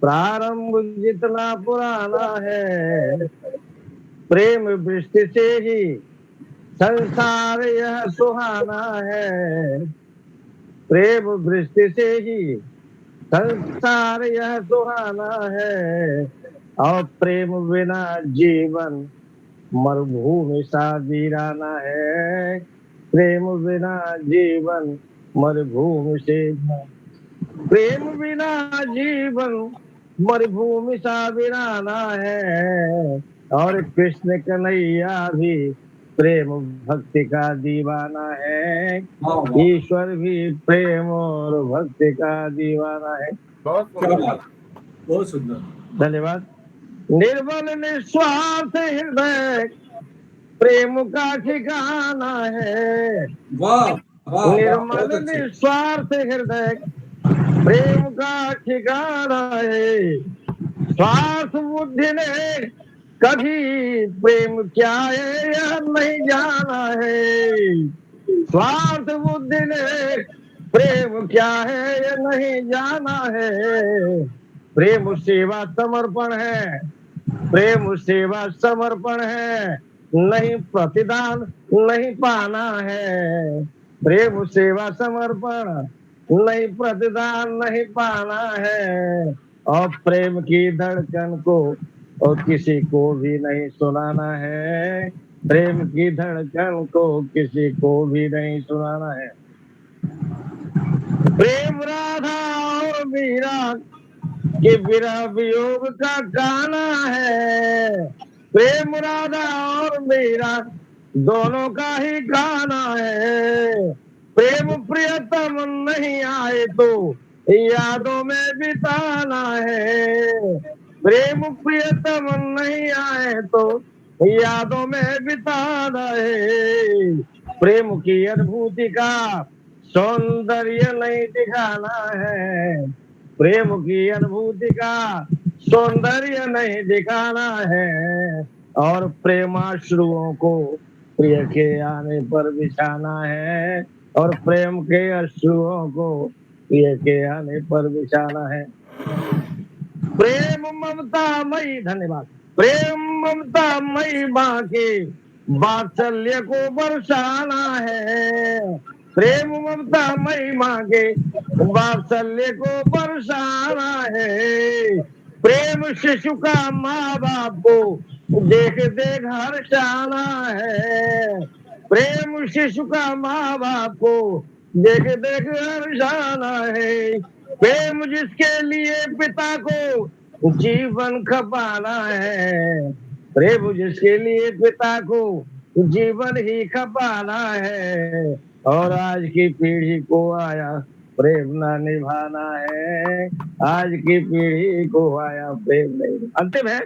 प्रारंभ जितना पुराना है, प्रेम वृष्टि से ही संसार यह सुहाना है, प्रेम वृष्टि से ही संसार यह सुहाना है, और प्रेम बिना जीवन मरुभूमि सा वीराना है, प्रेम बिना जीवन मरुभूमि से, प्रेम बिना जीवन मरुभूमि सा वीराना है, और कृष्ण कन्हैया भी प्रेम भक्ति का दीवाना है, ईश्वर भी प्रेम और भक्ति का दीवाना है। बहुत सुंदर, धन्यवाद। निर्मल निस्वार्थ हृदय प्रेम का ठिकाना है, वाह वाह, निर्मल निस्वार्थ हृदय प्रेम का ठिकाना है, स्वार्थ बुद्धि ने कभी प्रेम क्या है यह नहीं जाना है, स्वार्थ बुद्धि ने प्रेम क्या है यह नहीं जाना है, प्रेम सेवा समर्पण है, प्रेम सेवा समर्पण है, नहीं प्रतिदान नहीं पाना है, प्रेम सेवा समर्पण नहीं प्रतिदान नहीं पाना है, और प्रेम की धड़कन को और किसी को भी नहीं सुनाना है, प्रेम की धड़कन को किसी को भी नहीं सुनाना है। प्रेम राधा और मीरा के विरह वियोग का गाना है, प्रेम राधा और मीरा दोनों का ही गाना है, प्रेम प्रियतम नहीं आए तो यादों में बिताना है, प्रेम प्रियतम नहीं आए तो यादों में बिताना है, प्रेम की अनुभूति का सौंदर्य नहीं दिखाना है, प्रेम की अनुभूति का सौंदर्य नहीं दिखाना है, और प्रेमाश्रुओं को प्रिय के आने पर बिछाना है, और प्रेम के अश्रुओं को प्रिय के आने पर बिछाना है। प्रेम ममता मई, धन्यवाद। प्रेम ममता मई माँ के वात्सल्य को बरसाना है, प्रेम ममता मई माँ के वात्सल्य को बरसाना है, प्रेम शिशु का माँ बाप को देख देख हर्षाना है, प्रेम शिशु का माँ बाप को देख देख हर्षाना है, प्रेम जिसके लिए पिता को जीवन खपाना है, प्रेम जिसके लिए पिता को जीवन ही खपाना है, और आज की पीढ़ी को आया प्रेम न निभाना है, आज की पीढ़ी को आया प्रेम नहीं। अंतिम है,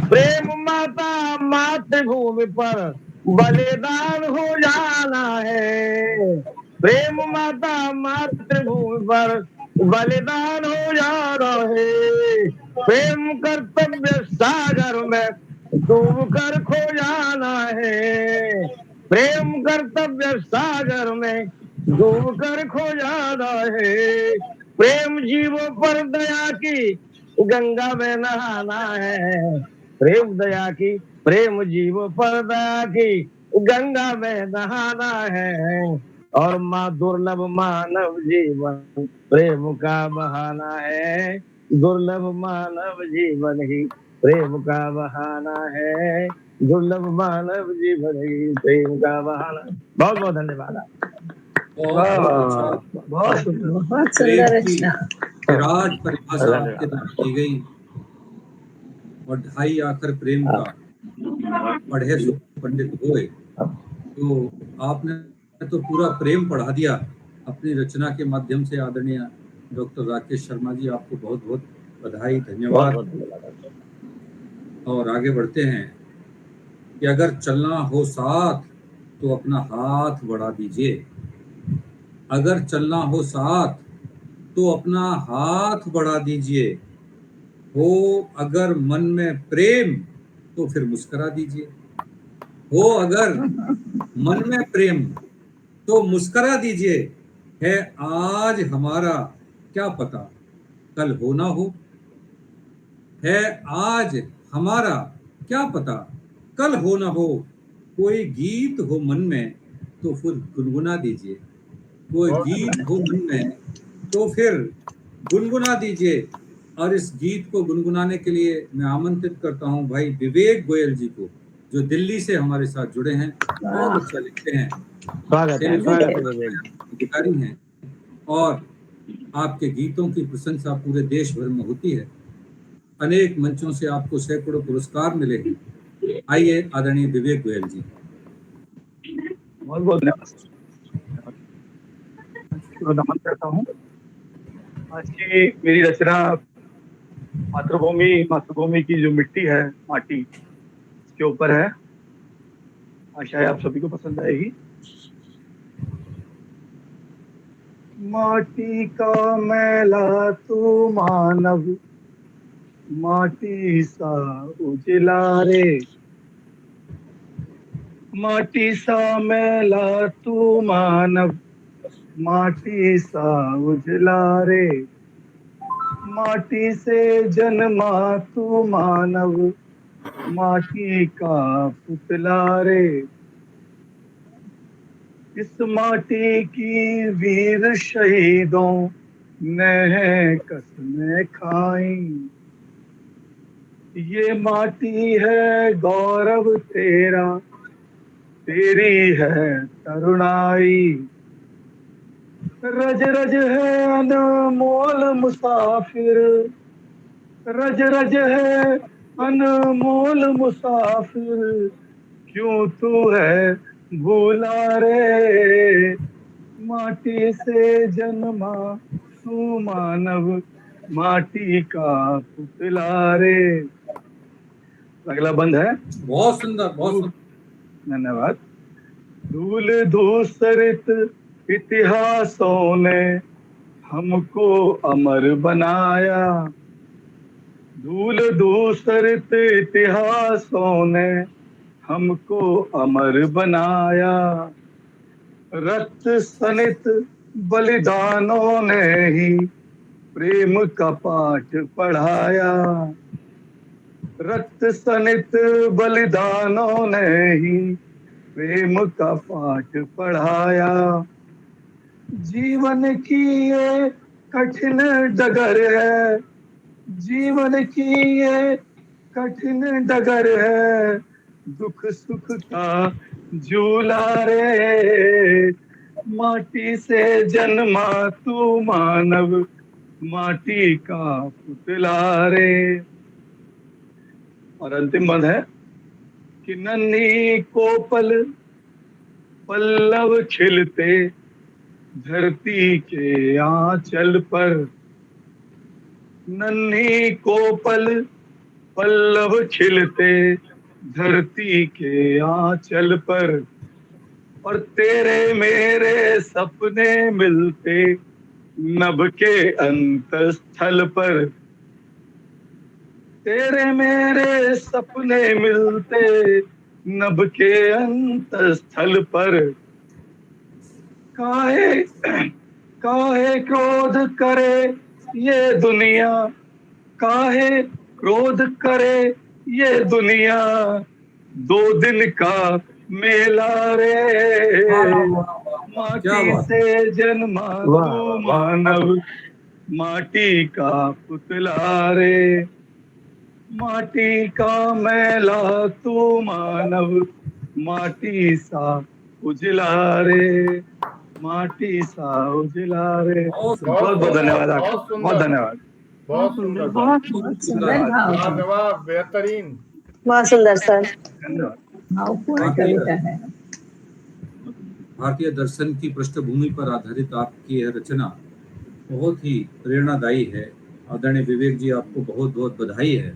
प्रेम माता मातृभूमि पर बलिदान हो जाना है, प्रेम माता मातृभूमि पर बलिदान हो जाना है, प्रेम कर्तव्य सागर में डूब कर खो जाना है, प्रेम कर्तव्य सागर में डूब कर खो जाना है, प्रेम जीवों पर दया की गंगा में नहाना है, प्रेम दया की, प्रेम जीवों पर दया की गंगा में नहाना है, और माँ दुर्लभ मानव जीवन प्रेम का बहाना है, दुर्लभ मानव जीवन ही प्रेम का बहाना है, दुर्लभ मानव जीवन ही प्रेम का बहाना। बहुत बहुत धन्यवाद। बहुत अच्छा। बहुत सुंदर। बहुत प्रेम सुंदर की रचना। विराट परिभाषा आपके द्वारा की गई और ढाई आखर प्रेम का पढ़े सो पंडित होए, तो आपने तो पूरा प्रेम पढ़ा दिया अपनी रचना के माध्यम से। आदरणीय डॉक्टर राकेश शर्मा जी, आपको बहुत बहुत बधाई, धन्यवाद। और आगे बढ़ते हैं कि अगर चलना हो साथ तो अपना हाथ बढ़ा दीजिए, अगर चलना हो साथ तो अपना हाथ बढ़ा दीजिए, हो अगर मन में प्रेम तो फिर मुस्कुरा दीजिए, हो अगर मन में प्रेम तो मुस्कुरा दीजिए, है आज हमारा क्या पता कल हो ना हो, है आज हमारा क्या पता कल हो ना हो, कोई गीत हो मन में तो फिर गुनगुना दीजिए, कोई गीत हो मन में तो फिर गुनगुना दीजिए। और इस गीत को गुनगुनाने के लिए मैं आमंत्रित करता हूं भाई विवेक गोयल जी को, जो दिल्ली से हमारे साथ जुड़े हैं, बहुत अच्छा लिखते हैं, अधिकारी हैं, और आपके गीतों की प्रशंसा पूरे देश भर में होती है, अनेक मंचों से आपको सैकड़ों पुरस्कार मिले हैं। आइए आदरणीय विवेक गोयल जी। बहुत बहुत नमन करता हूँ। आज की मेरी रचना मातृभूमि की जो मिट्टी है, माटी, इसके ऊपर है। आशा है आप सभी को पसंद आएगी। माटी का मैला तू मानव, माटी सा उजला रे, माटी सा मैला तू मानव, माटी सा उजला रे, माटी से जन्मा तू मानव, माटी का पुतला रे, इस माटी की वीर शहीदों ने कसमें खाई, ये माटी है गौरव तेरा, तेरी है तरुणाई, रज रज है अनमोल मुसाफिर, रज रज है अनमोल मुसाफिर, क्यों तू है भूला रे, माटी से जन्मा तू मानव, माटी का पुतला रे। अगला बंद है। बहुत सुंदर, बहुत सुंदर, धन्यवाद। धूल धूसरित इतिहासों ने हमको अमर बनाया, धूल धूसरित इतिहासों ने हमको अमर बनाया, रक्त सनित बलिदानों ने ही प्रेम का पाठ पढ़ाया, रक्त सनित बलिदानों ने ही प्रेम का पाठ पढ़ाया, जीवन की ये कठिन डगर है, जीवन की ये कठिन डगर है, दुख सुख का झूला रे, माटी से जन्मा तू मानव, माटी का पुतला रे। और अंतिम बंद है कि नन्ही कोपल पल्लव खिलते धरती के आंचल पर, नन्ही कोपल पल्लव खिलते धरती के आंचल पर, और तेरे मेरे सपने मिलते नभ के अंतस्थल पर, तेरे मेरे सपने मिलते नभ के अंतस्थल पर, काहे काहे क्रोध करे ये दुनिया, काहे क्रोध करे ये दुनिया, दो दिन का मेला रे, माटी से जन्मा तू मानव, माटी का पुतला रे, माटी का मैला तू मानव, माटी सा उजला रे, माटी सा उजला रे। बहुत बहुत धन्यवाद आपको, बहुत धन्यवाद। बहुत सुंदर, बहुत सुंदर भाव था। लाजवाब, बेहतरीन। बहुत सुंदर सर। धन्यवाद। भावपूर्ण कविता है। भारतीय दर्शन की पृष्ठभूमि पर आधारित आपकी यह रचना बहुत ही प्रेरणादायी है। आदरणीय विवेक जी, आपको बहुत बहुत बधाई है,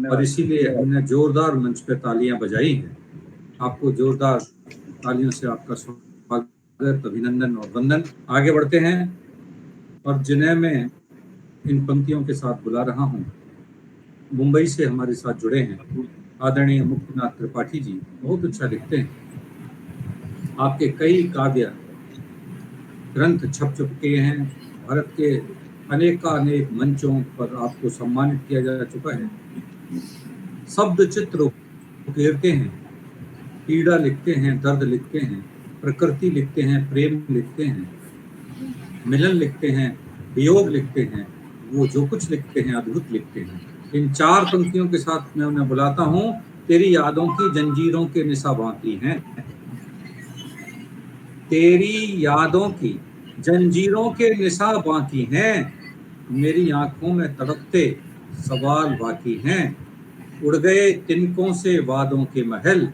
और इसीलिए हमने जोरदार मंच पे तालियां बजाई हैं। आपको जोरदार तालियों से आपका स्वागत, अभिनंदन और वंदन। आगे बढ़ते हैं, और जिन्हें मैं इन पंक्तियों के साथ बुला रहा हूँ, मुंबई से हमारे साथ जुड़े हैं आदरणीय मुक्तिनाथ त्रिपाठी जी। बहुत अच्छा लिखते हैं, आपके कई काव्य ग्रंथ छप चुके हैं, भारत के अनेकानेक मंचों पर आपको सम्मानित किया जा चुका है। शब्द चित्र उकेरते हैं, पीड़ा लिखते हैं, दर्द लिखते हैं, प्रकृति लिखते हैं, प्रेम लिखते हैं, मिलन लिखते हैं, वियोग लिखते हैं, वो जो कुछ लिखते हैं अद्भुत लिखते हैं। इन चार पंक्तियों के साथ मैं उन्हें बुलाता हूँ। तेरी यादों की जंजीरों के निशा बाकी हैं, तेरी यादों की जंजीरों के निशा बाकी हैं, मेरी आंखों में तड़पते सवाल बाकी हैं, उड़ गए तिनकों से वादों के महल,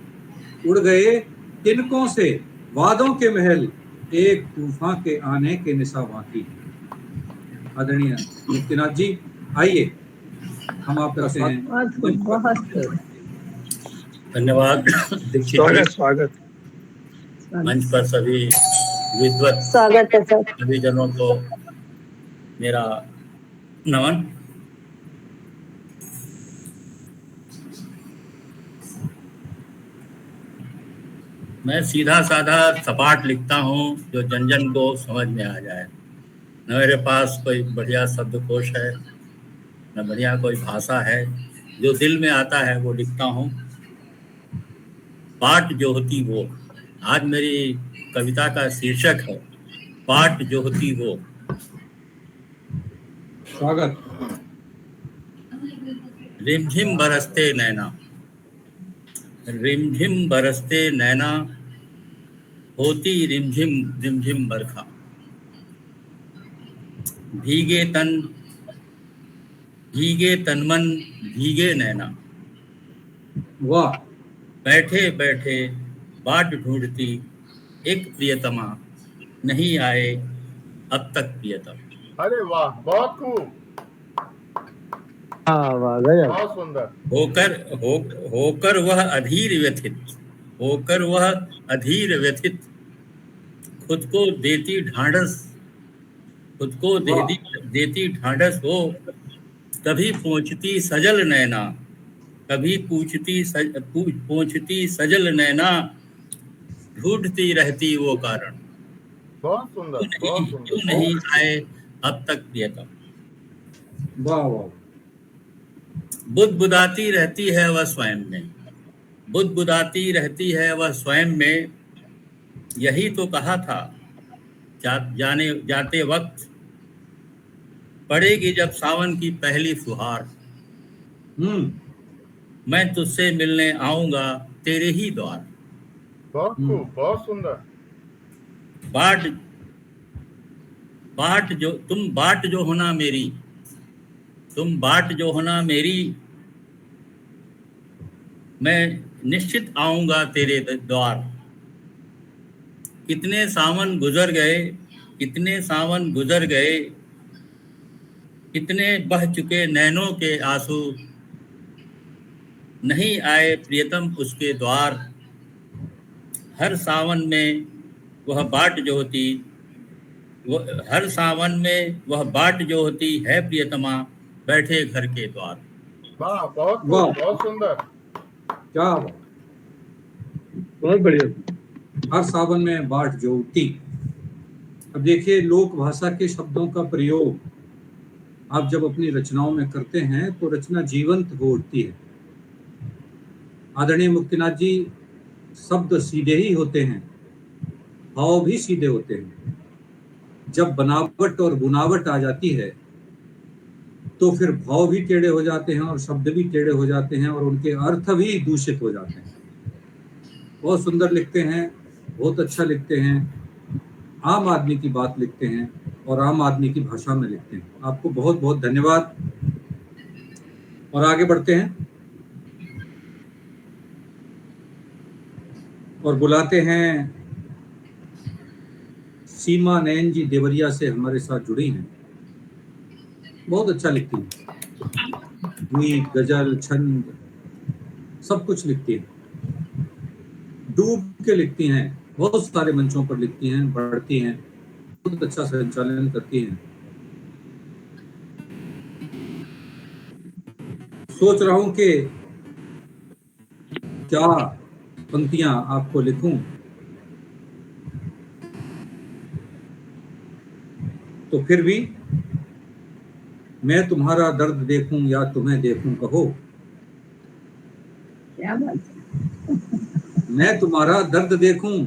उड़ गए तिनकों से वादों के महल, एक तूफान के आने के निशा बाकी हैं। आदरणीय मुक्तिनाथ जी, आइए हम आपका धन्यवाद। स्वागत स्वागत। मंच पर सभी विद्वत स्वागत है सर। सभी जनों को मेरा नमन। मैं सीधा साधा सपाट लिखता हूँ, जो जन जन को समझ में आ जाए। न मेरे पास कोई बढ़िया शब्दकोश है, न बढ़िया कोई भाषा है, जो दिल में आता है वो लिखता हूँ। पाट जो होती वो, आज मेरी कविता का शीर्षक है पाट जो होती वो। स्वागत। रिमझिम बरसते नैना, रिमझिम बरसते नैना, होती रिमझिम रिमझिम बरखा, भीगे तन मन भीगे नैना, वाह। बैठे बैठे बाट ढूंढती एक प्रियतमा, नहीं आए अब तक प्रियतम। अरे वाह, बहुत खूब, बहुत सुंदर। होकर वह अधीर व्यथित, होकर वह अधीर व्यथित, खुद को देती ढांढस, खुद को देती ढांढस हो, कभी पहुंचती सजल नैना, कभी पहुंचती सजल नैना, ढूंढती रहती वो कारण, बहुत सुंदर, बहुत सुंदर। क्यों नहीं आए अब तक प्रियतम। वाह वाह। बुदबुदाती रहती है वह स्वयं में, बुदबुदाती रहती है वह स्वयं में, यही तो कहा था जाने जाते वक्त, पड़ेगी जब सावन की पहली फुहार, मैं तुझसे मिलने आऊंगा तेरे ही द्वार। बहुत खूब, बहुत सुंदर। तुम बाट जो होना मेरी, तुम बाट जो होना मेरी, मैं निश्चित आऊंगा तेरे द्वार, कितने सावन गुजर गए, कितने सावन गुजर गए, कितने बह चुके नैनों के आंसू, नहीं आए प्रियतम उसके द्वार। हर सावन में वह बाट जो होती, हर सावन में वह बाट जो होती है प्रियतमा, बैठे घर के द्वार। वाह, बहुत वाह। बहुत सुंदर। क्या बात, बहुत बढ़िया। हर सावन में बाट जो होती। अब देखिए, लोक भाषा के शब्दों का प्रयोग आप जब अपनी रचनाओं में करते हैं तो रचना जीवंत हो उठती है। आदरणीय मुक्तिनाथ जी, शब्द सीधे ही होते हैं, भाव भी सीधे होते हैं। जब बनावट और बुनावट आ जाती है तो फिर भाव भी टेढ़े हो जाते हैं और शब्द भी टेढ़े हो जाते हैं और उनके अर्थ भी दूषित हो जाते हैं। बहुत सुंदर लिखते हैं, बहुत अच्छा लिखते हैं, आम आदमी की बात लिखते हैं और आम आदमी की भाषा में लिखते हैं। आपको बहुत बहुत धन्यवाद। और आगे बढ़ते हैं और बुलाते हैं सीमा नैन जी देवरिया से हमारे साथ जुड़ी हैं। बहुत अच्छा लिखती हैं, गीत, गजल, छंद सब कुछ लिखती हैं, डूब के लिखती हैं, बहुत सारे मंचों पर लिखती हैं, बढ़ती हैं, बहुत अच्छा संचालन करती हैं। सोच रहा हूं कि क्या पंक्तियां आपको लिखूं, तो फिर भी मैं तुम्हारा दर्द देखूं या तुम्हें देखूं कहो। क्या बात है। मैं तुम्हारा दर्द देखूं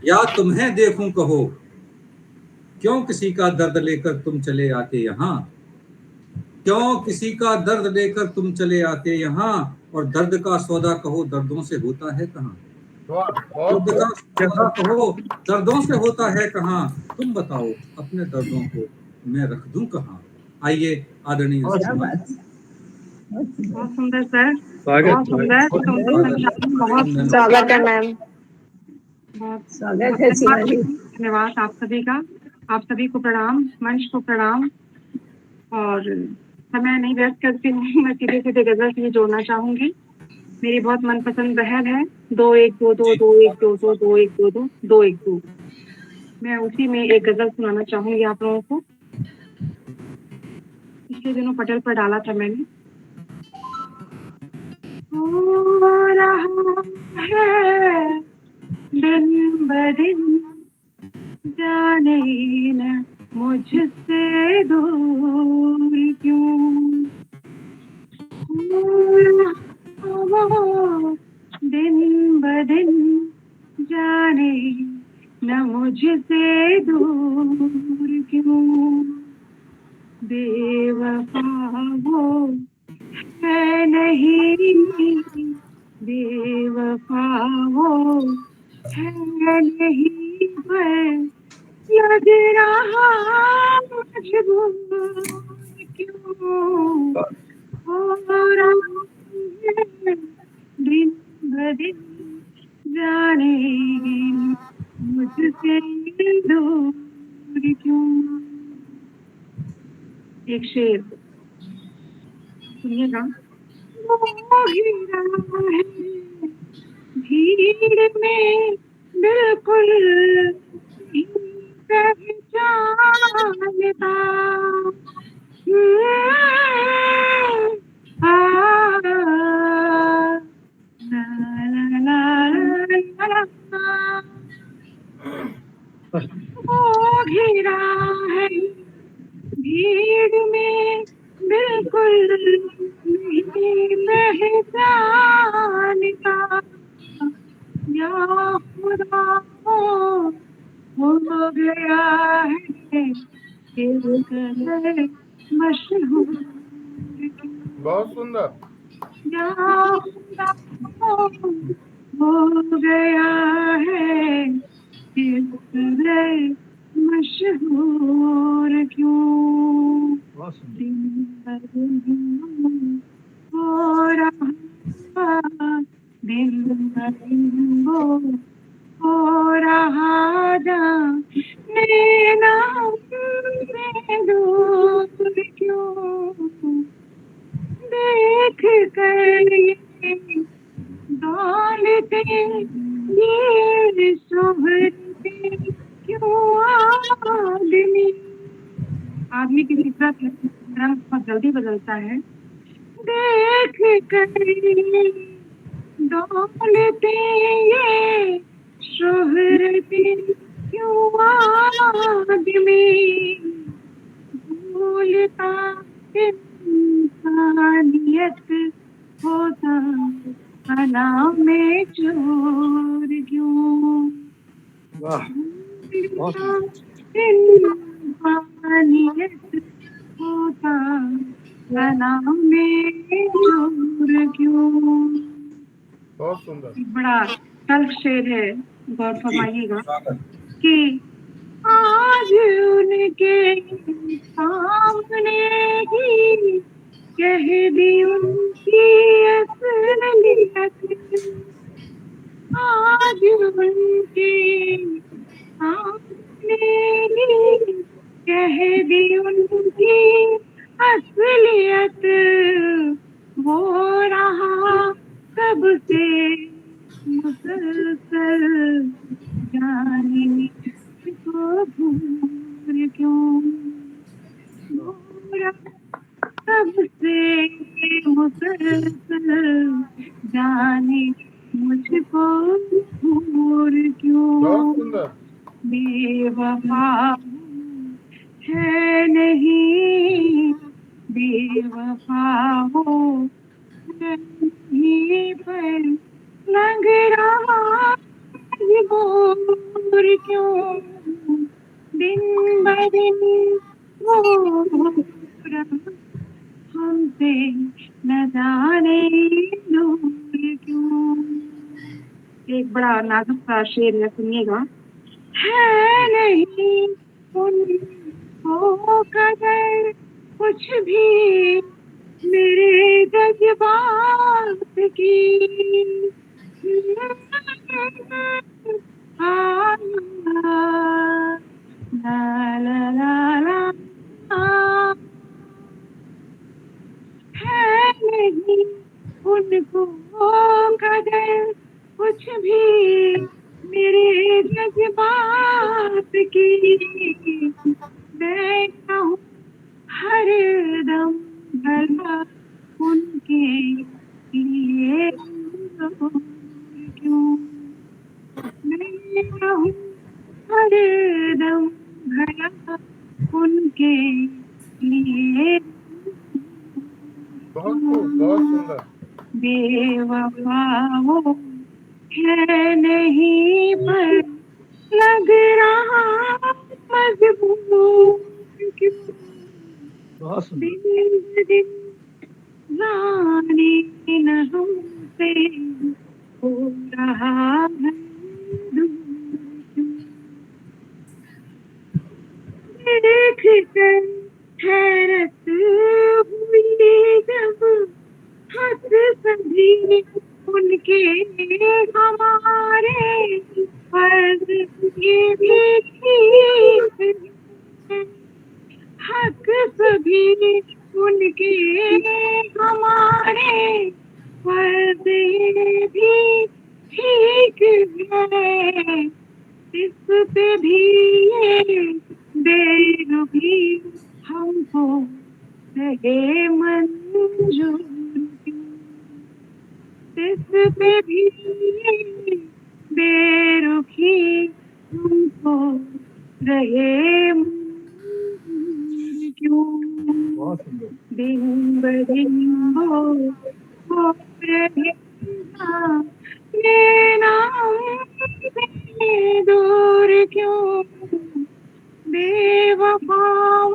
या तुम्हें देखूं कहो, क्यों किसी का दर्द लेकर तुम चले आते यहाँ, क्यों किसी का दर्द लेकर तुम चले आते यहाँ, और दर्द का सौदा कहो दर्दों से होता है कहाँ। दर्द का सौदा कहो दर्दों से होता है कहाँ, तुम बताओ अपने दर्दों को मैं रख दूं कहाँ। आइए आदरणीय, बहुत सुंदर सर, स्वागत बहुत सुंदर, बहुत स्वागत है मैम। बहुत स्वागत है सीमा जी। धन्यवाद आप सभी का, आप सभी को प्रणाम, मंच को प्रणाम। और समय नहीं व्यस्त करती हूँ, मैं सीधे सीधे गजल से जोड़ना चाहूंगी। मेरी बहुत मनपसंद बहन है 2-1-2-2 2-1-2-2 2-1-2-2 2-1-2। मैं उसी में एक गजल सुनाना चाहूंगी आप लोगों को। पिछले दिनों पटल पर डाला था मैंने। हो रहा है दिन ब दिन, जाने न मुझसे दूर क्यों, दिन ब दिन जाने न मुझसे दूर क्यों, बेवफा वो है नहीं, बेवफा वो है नहीं, पर लग रहा मजबूर क्यों, हो रहा है दिन ब दिन जाने मुझसे दूर क्यों। एक शेर सुनिएगा। वो हीरा है भीड़ में बिल्कुल पहचानता, वो हीरा है भीड़ में बिल्कुल नहीं पहचानता, या खुदा हो गया है मशहूर। बहुत सुंदर। या खुदा हो गया है मशहूर क्यों, दिन ब दिन हो रहा, दिन ब दिन वो हो रहा जाने ना हमसे दूर क्यों, देख कर ये दौलते ये शोहरते क्यों आदमी की फितरत रंग बहुत जल्दी बदलता है। देख कर दौलते ये शोहरते क्यों आदमी भूलता इंसानियत होता अना में चोर क्यों, वाह बहुत इंसानियत होता अना में चोर क्यों। बहुत सुंदर। एक बड़ा तल्ख शेर है, गौर फरमाइएगा कि आज उनके सामने ही कह दी उनकी असलियत, आज उनके सामने ही कह दी उनकी असलियत, वो रहा कब से मुसलसल जाने को भूल क्यों, वो रहा कब से मुसलसल जाने मुझको भूल क्यों, बहुत सुंदर। बेवफा है नहीं, बेवफा हो नहीं, पर लग रहा है बोर क्यों, दिन ब दिन वो हमसे न जाने दूर क्यों। एक बड़ा नाजुक सा शेर है, सुनिएगा। है नहीं उनको कदर कुछ भी मेरे जज्बात की, ला ला ला ला, है नहीं उनको कदर कुछ भी मेरे जज्बात की, बैठा हूँ हर दम भला उनके लिए क्यों, बैठा हूँ हर दम भला उनके लिए, बहुत खूब, बहुत सुंदर। बेवफा वो है नहीं, पर लग रहा मजबूर क्यों, बहुत सुंदर। दिन दिन जाने न हमसे हो रहा है दूर क्यों, देख कर हैरत हुई जब हंस सभी उनके हमारे, फर्ज ये भी ठीक है, हक सभी उनके हमारे, फर्ज ये भी ठीक है, इस पे भी ये बेरुखी हमको रहे मंजूर क्यों, इस पे भी ये बेरुखी हमको रहे मंजूर क्यों, बहुत सुंदर। दिन ब दिन हो रहे ये नाम से दूर क्यों, बेवफाओं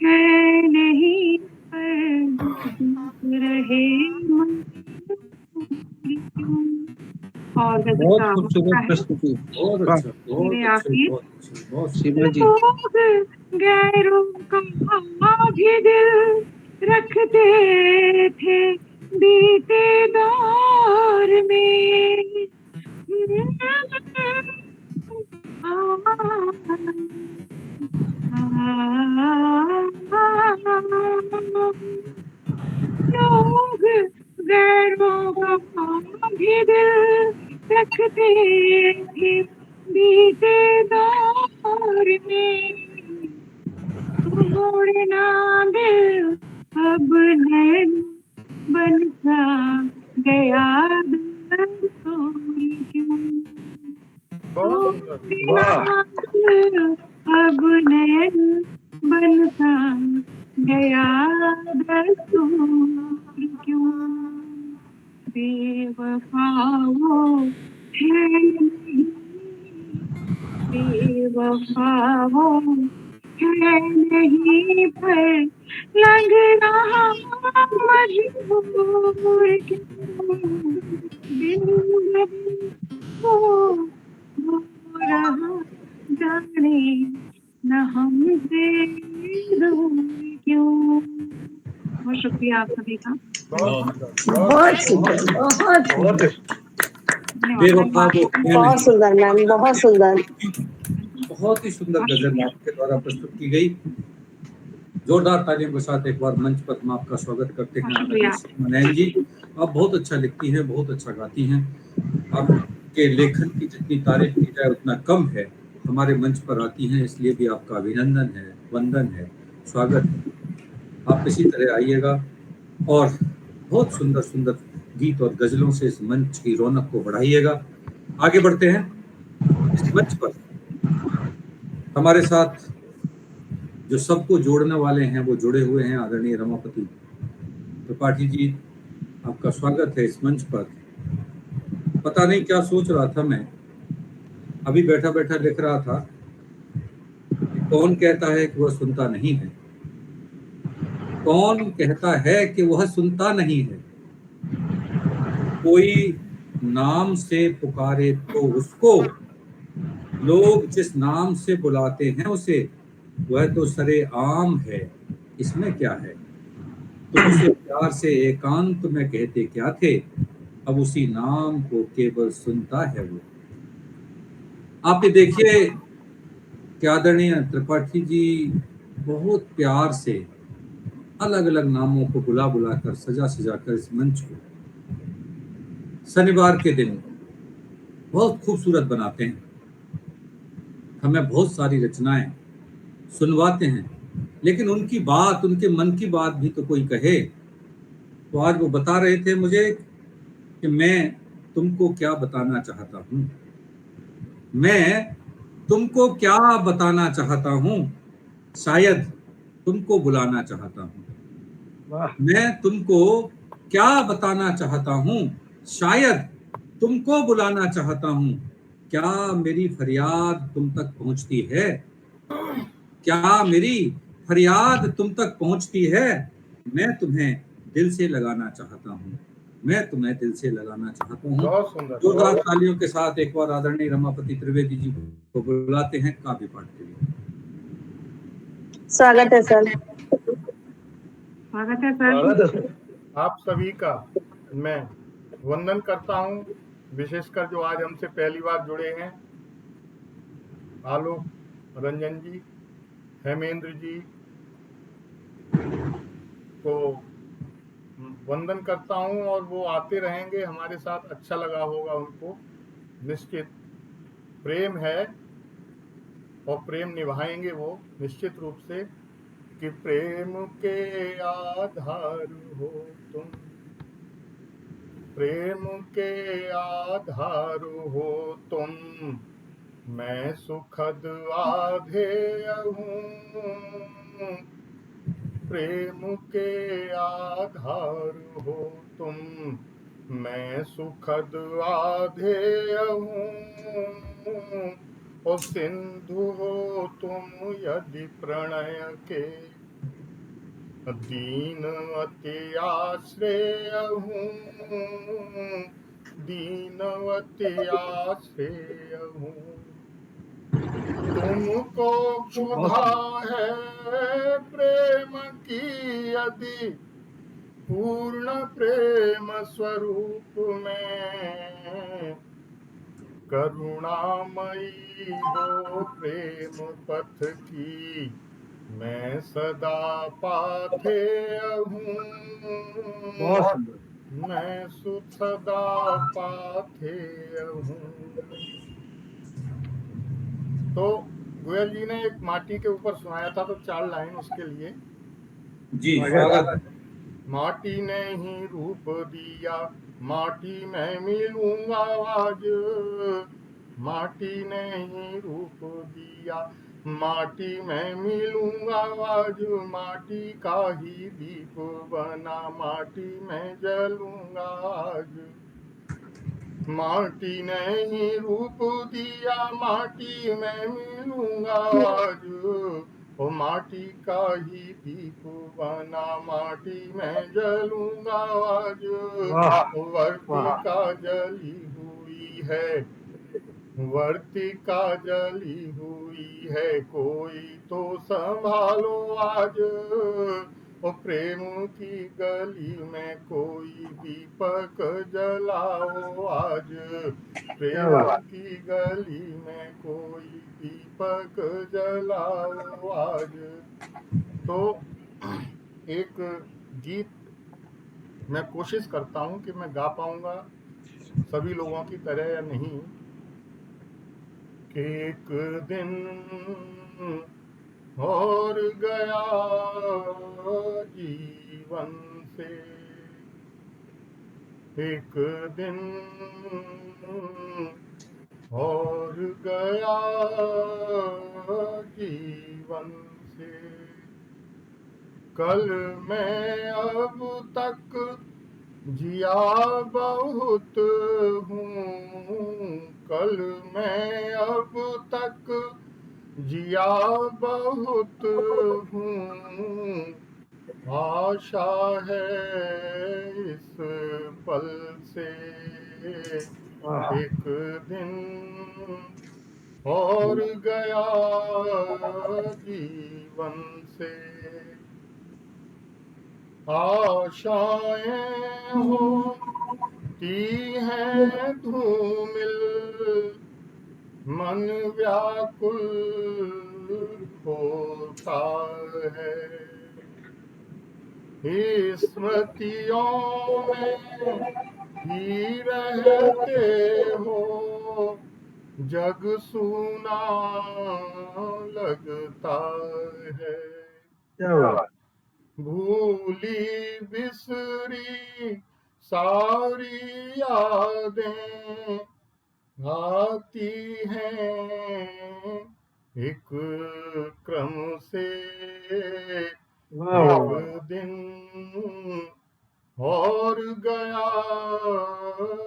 है नहीं, पर रहे क्यों। और बहुत खूबसूरत प्रस्तुति। बहुत अच्छा, बहुत मेरे अच्छा, आखिर बहुत अच्छा, बहुत सीमा जी लोग गैरों का भी दिल रखते थे बीते दौर में, दिल रखते थे बीते दौर में, तोड़ना दिल अब नैन बनता गया दस्तूर क्यों, तोड़ना दिल अब नैन बनता गया दस्तूर क्यों, बेवफा वो है नहीं, बेवफा वो है नहीं, पर लग रहा मजबूर क्यों, जिंदगी वो रहा जाने न हमसे दूर क्यों। बहुत शुक्रिया आप सभी का। बहुत सुंदर, बहुत बेवफा वो है बहुत नहीं। सुंदर मैम, बहुत सुंदर। बहुत ही सुंदर गजल आपके द्वारा प्रस्तुत की गई। जोरदार तालियों के साथ एक बार मंच पर हम आपका स्वागत करते हैं। मनैन जी, आप बहुत अच्छा लिखती हैं, बहुत अच्छा गाती हैं। आपके लेखन की जितनी तारीफ की जाए उतना कम है। हमारे मंच पर आती हैं, इसलिए भी आपका अभिनंदन है, वंदन है, स्वागत है। आप इसी तरह आइएगा और बहुत सुंदर सुंदर गीत और गजलों से इस मंच की रौनक को बढ़ाइएगा। आगे बढ़ते हैं। इस मंच पर हमारे साथ जो सबको जोड़ने वाले हैं वो जुड़े हुए हैं। आदरणीय रमापति त्रिपाठी जी, आपका स्वागत है इस मंच पर। पता नहीं क्या सोच रहा था मैं, अभी बैठा बैठा लिख रहा था कि कौन कहता है कि वह सुनता नहीं है, कौन कहता है कि वह सुनता नहीं है, कोई नाम से पुकारे तो उसको, लोग जिस नाम से बुलाते हैं उसे, वह तो सरे आम है, इसमें क्या है, तो उसे प्यार से एकांत में कहते क्या थे, अब उसी नाम को केवल सुनता है वो। आप ये देखिए कि आदरणीय त्रिपाठी जी बहुत प्यार से अलग अलग नामों को बुला बुलाकर सजा सजा कर इस मंच को शनिवार के दिन बहुत खूबसूरत बनाते हैं। हमें बहुत सारी रचनाएं सुनवाते हैं, लेकिन उनकी बात, उनके मन की बात भी तो कोई कहे। तो आज वो बता रहे थे मुझे कि मैं तुमको क्या बताना चाहता हूँ, मैं तुमको क्या बताना चाहता हूँ, शायद तुमको बुलाना चाहता हूँ। मैं तुमको क्या बताना चाहता हूँ, शायद तुमको बुलाना चाहता हूँ। क्या मेरी फरियाद तुम तक पहुँचती है, क्या मेरी फरियाद तुम तक पहुँचती है, मैं तुम्हें दिल से लगाना चाहता हूँ, मैं तुम्हें दिल से लगाना चाहता हूँ। बहुत सुंदर। जोरदार तालियों के साथ एक बार आदरणीय रमापति त्रिवेदी जी को बुलाते हैं काव्य पाठ के लिए। स्वागत है सर। स्वागत है सर। आप सभी का मैं वंदन करता हूँ, विशेषकर जो आज हमसे पहली बार जुड़े हैं, आलोक रंजन जी, हेमेंद्र जी को वंदन करता हूँ। और वो आते रहेंगे हमारे साथ, अच्छा लगा होगा उनको, निश्चित प्रेम है और प्रेम निभाएंगे वो निश्चित रूप से। कि प्रेम के आधार हो तुम, प्रेम के आधार हो तुम, मैं सुखद आधेय हूँ, प्रेम के आधार हो तुम, मैं सुखद आधेय हूँ। और सिंधु हो तुम यदि प्रणय के, दीन अति आश्रय हूँ, दीन अति आश्रय हूँ। तुमको क्षुधा है प्रेम की यदि, पूर्ण प्रेम स्वरूप में, करुणामयी हो प्रेम पथ की, मैं सदा पाथेय हूँ। मैं सुख सदा पाथेय हूँ। तो गोयल जी ने एक माटी के ऊपर सुनाया था, तो 4 लाइन उसके लिए। जी स्वागत। माटी ने ही रूप दिया, माटी में मिलूंगा आज। माटी ने ही रूप दिया, माटी में मिलूंगा आज। माटी का ही दीप बना, माटी में जलूंगा आज। माटी ने ही रूप दिया, माटी में मिलूंगा आज। ओ माटी का ही दीप बना, माटी में जलूंगा आज। वर्तिका जली हुई है, वर्तिका जली हुई है, कोई तो संभालो आज। ओ प्रेम की गली में कोई दीपक जलाओ आज। प्रेम की गली में कोई दीपक जलाओ आज। तो एक गीत मैं कोशिश करता हूँ कि मैं गा पाऊंगा सभी लोगों की तरह या नहीं। एक दिन और गया जीवन से, एक दिन और गया जीवन से। कल मैं अब तक जिया बहुत हूँ, कल मैं अब तक जिया बहुत हूँ। आशा है इस पल से, एक दिन और गया जीवन से। आशाएं होती हैं धूमिल, मन व्याकुल होता है। स्मृतियों में ही रहते हो, जग सूना लगता है। भूली बिसरी सारी यादें आती हैं एक क्रम से। एक दिन और गया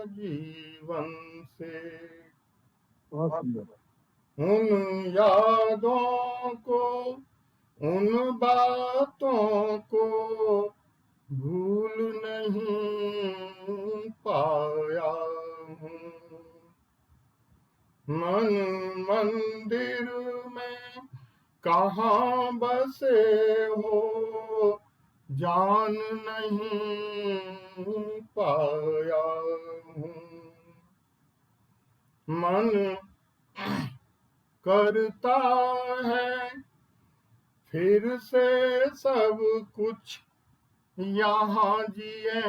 जीवन से। उन यादों को, उन बातों को भूल नहीं पाया हूँ। मन मंदिर में कहाँ बसे हो, जान नहीं पाया हूँ। मन करता है फिर से सब कुछ यहाँ जिए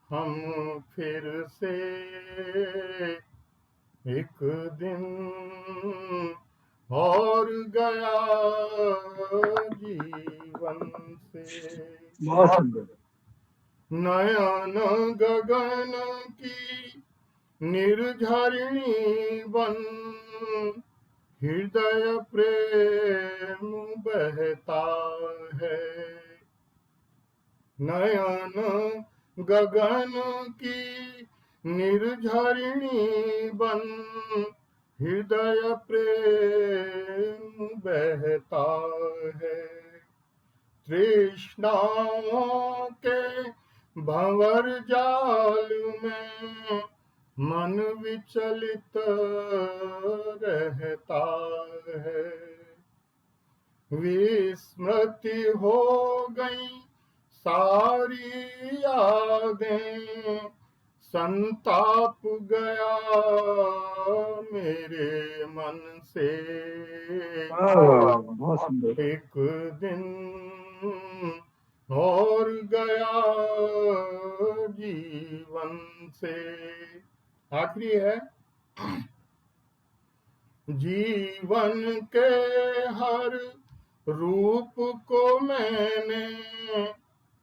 हम फिर से। एक दिन और गया जीवन से। नयन गगन की निर्झरिणी बन, हृदय प्रेम बहता है। नयन गगन की निर्झरिणी बन, हृदय प्रेम बहता है। तृष्णाओं के भंवर जाल में मन विचलित रहता है। विस्मृति हो गई सारी यादें, संताप गया मेरे मन से। एक दिन और गया जीवन से। आखिरी है, जीवन के हर रूप को मैंने,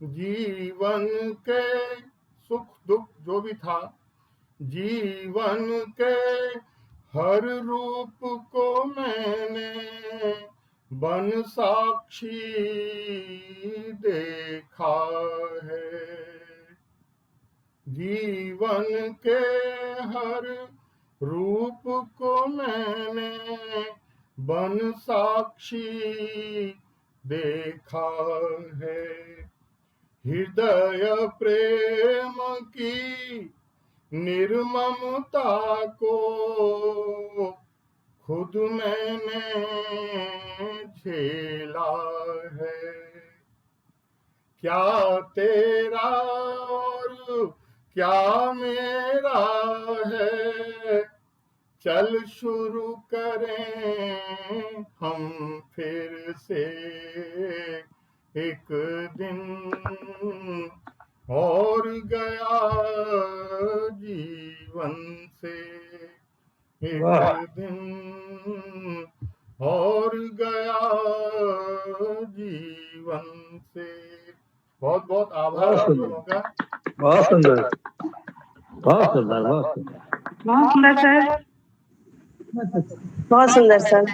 जीवन के सुख दुख जो भी था, जीवन के हर रूप को मैंने बन साक्षी देखा है। जीवन के हर रूप को मैंने बन साक्षी देखा है। हृदय प्रेम की निर्ममता को खुद मैंने झेला है। क्या तेरा और क्या मेरा है, चल शुरू करें हम फिर से एक दिन। और गया जीवन से एक दिन, और गया जीवन से। बहुत बहुत आभार आप लोगों का। बहुत सुंदर, बहुत सुंदर, बहुत सुंदर, बहुत सुंदर सर, बहुत सुंदर सर।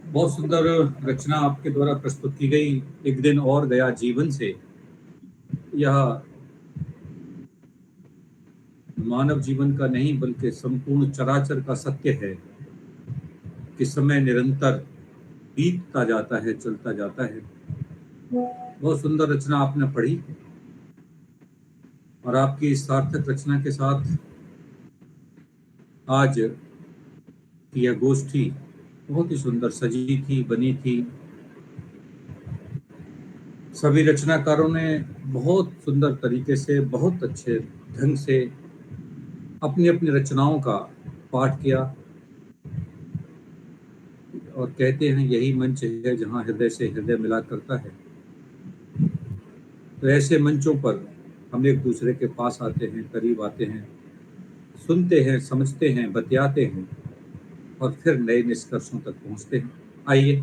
बहुत सुंदर रचना आपके द्वारा प्रस्तुत की गई, एक दिन और गया जीवन से। यह मानव जीवन का नहीं बल्कि संपूर्ण चराचर का सत्य है कि समय निरंतर बीतता जाता है, चलता जाता है। बहुत सुंदर रचना आपने पढ़ी और आपकी इस सार्थक रचना के साथ आज की यह गोष्ठी बहुत ही सुंदर सजी थी, बनी थी। सभी रचनाकारों ने बहुत सुंदर तरीके से, बहुत अच्छे ढंग से अपनी अपनी रचनाओं का पाठ किया और कहते हैं यही मंच है जहां हृदय से हृदय मिला करता है। तो ऐसे मंचों पर हम एक दूसरे के पास आते हैं, करीब आते हैं, सुनते हैं, समझते हैं, बतियाते हैं और फिर नए निष्कर्षों तक पहुंचते हैं। आइए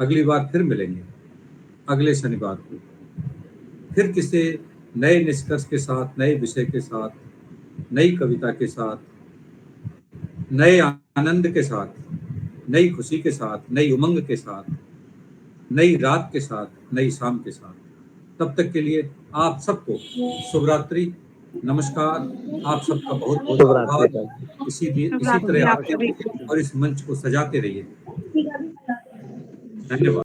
अगली बार फिर मिलेंगे, अगले शनिवार को फिर किसी नए निष्कर्ष के साथ, नए विषय के साथ, नई कविता के साथ, नए आनंद के साथ, नई खुशी के साथ, नई उमंग के साथ, नई रात के साथ, नई शाम के साथ। तब तक के लिए आप सबको शुभ रात्रि, नमस्कार। आप सबका बहुत बहुत आभार। इसी तरह आगे और इस मंच को सजाते रहिए। धन्यवाद।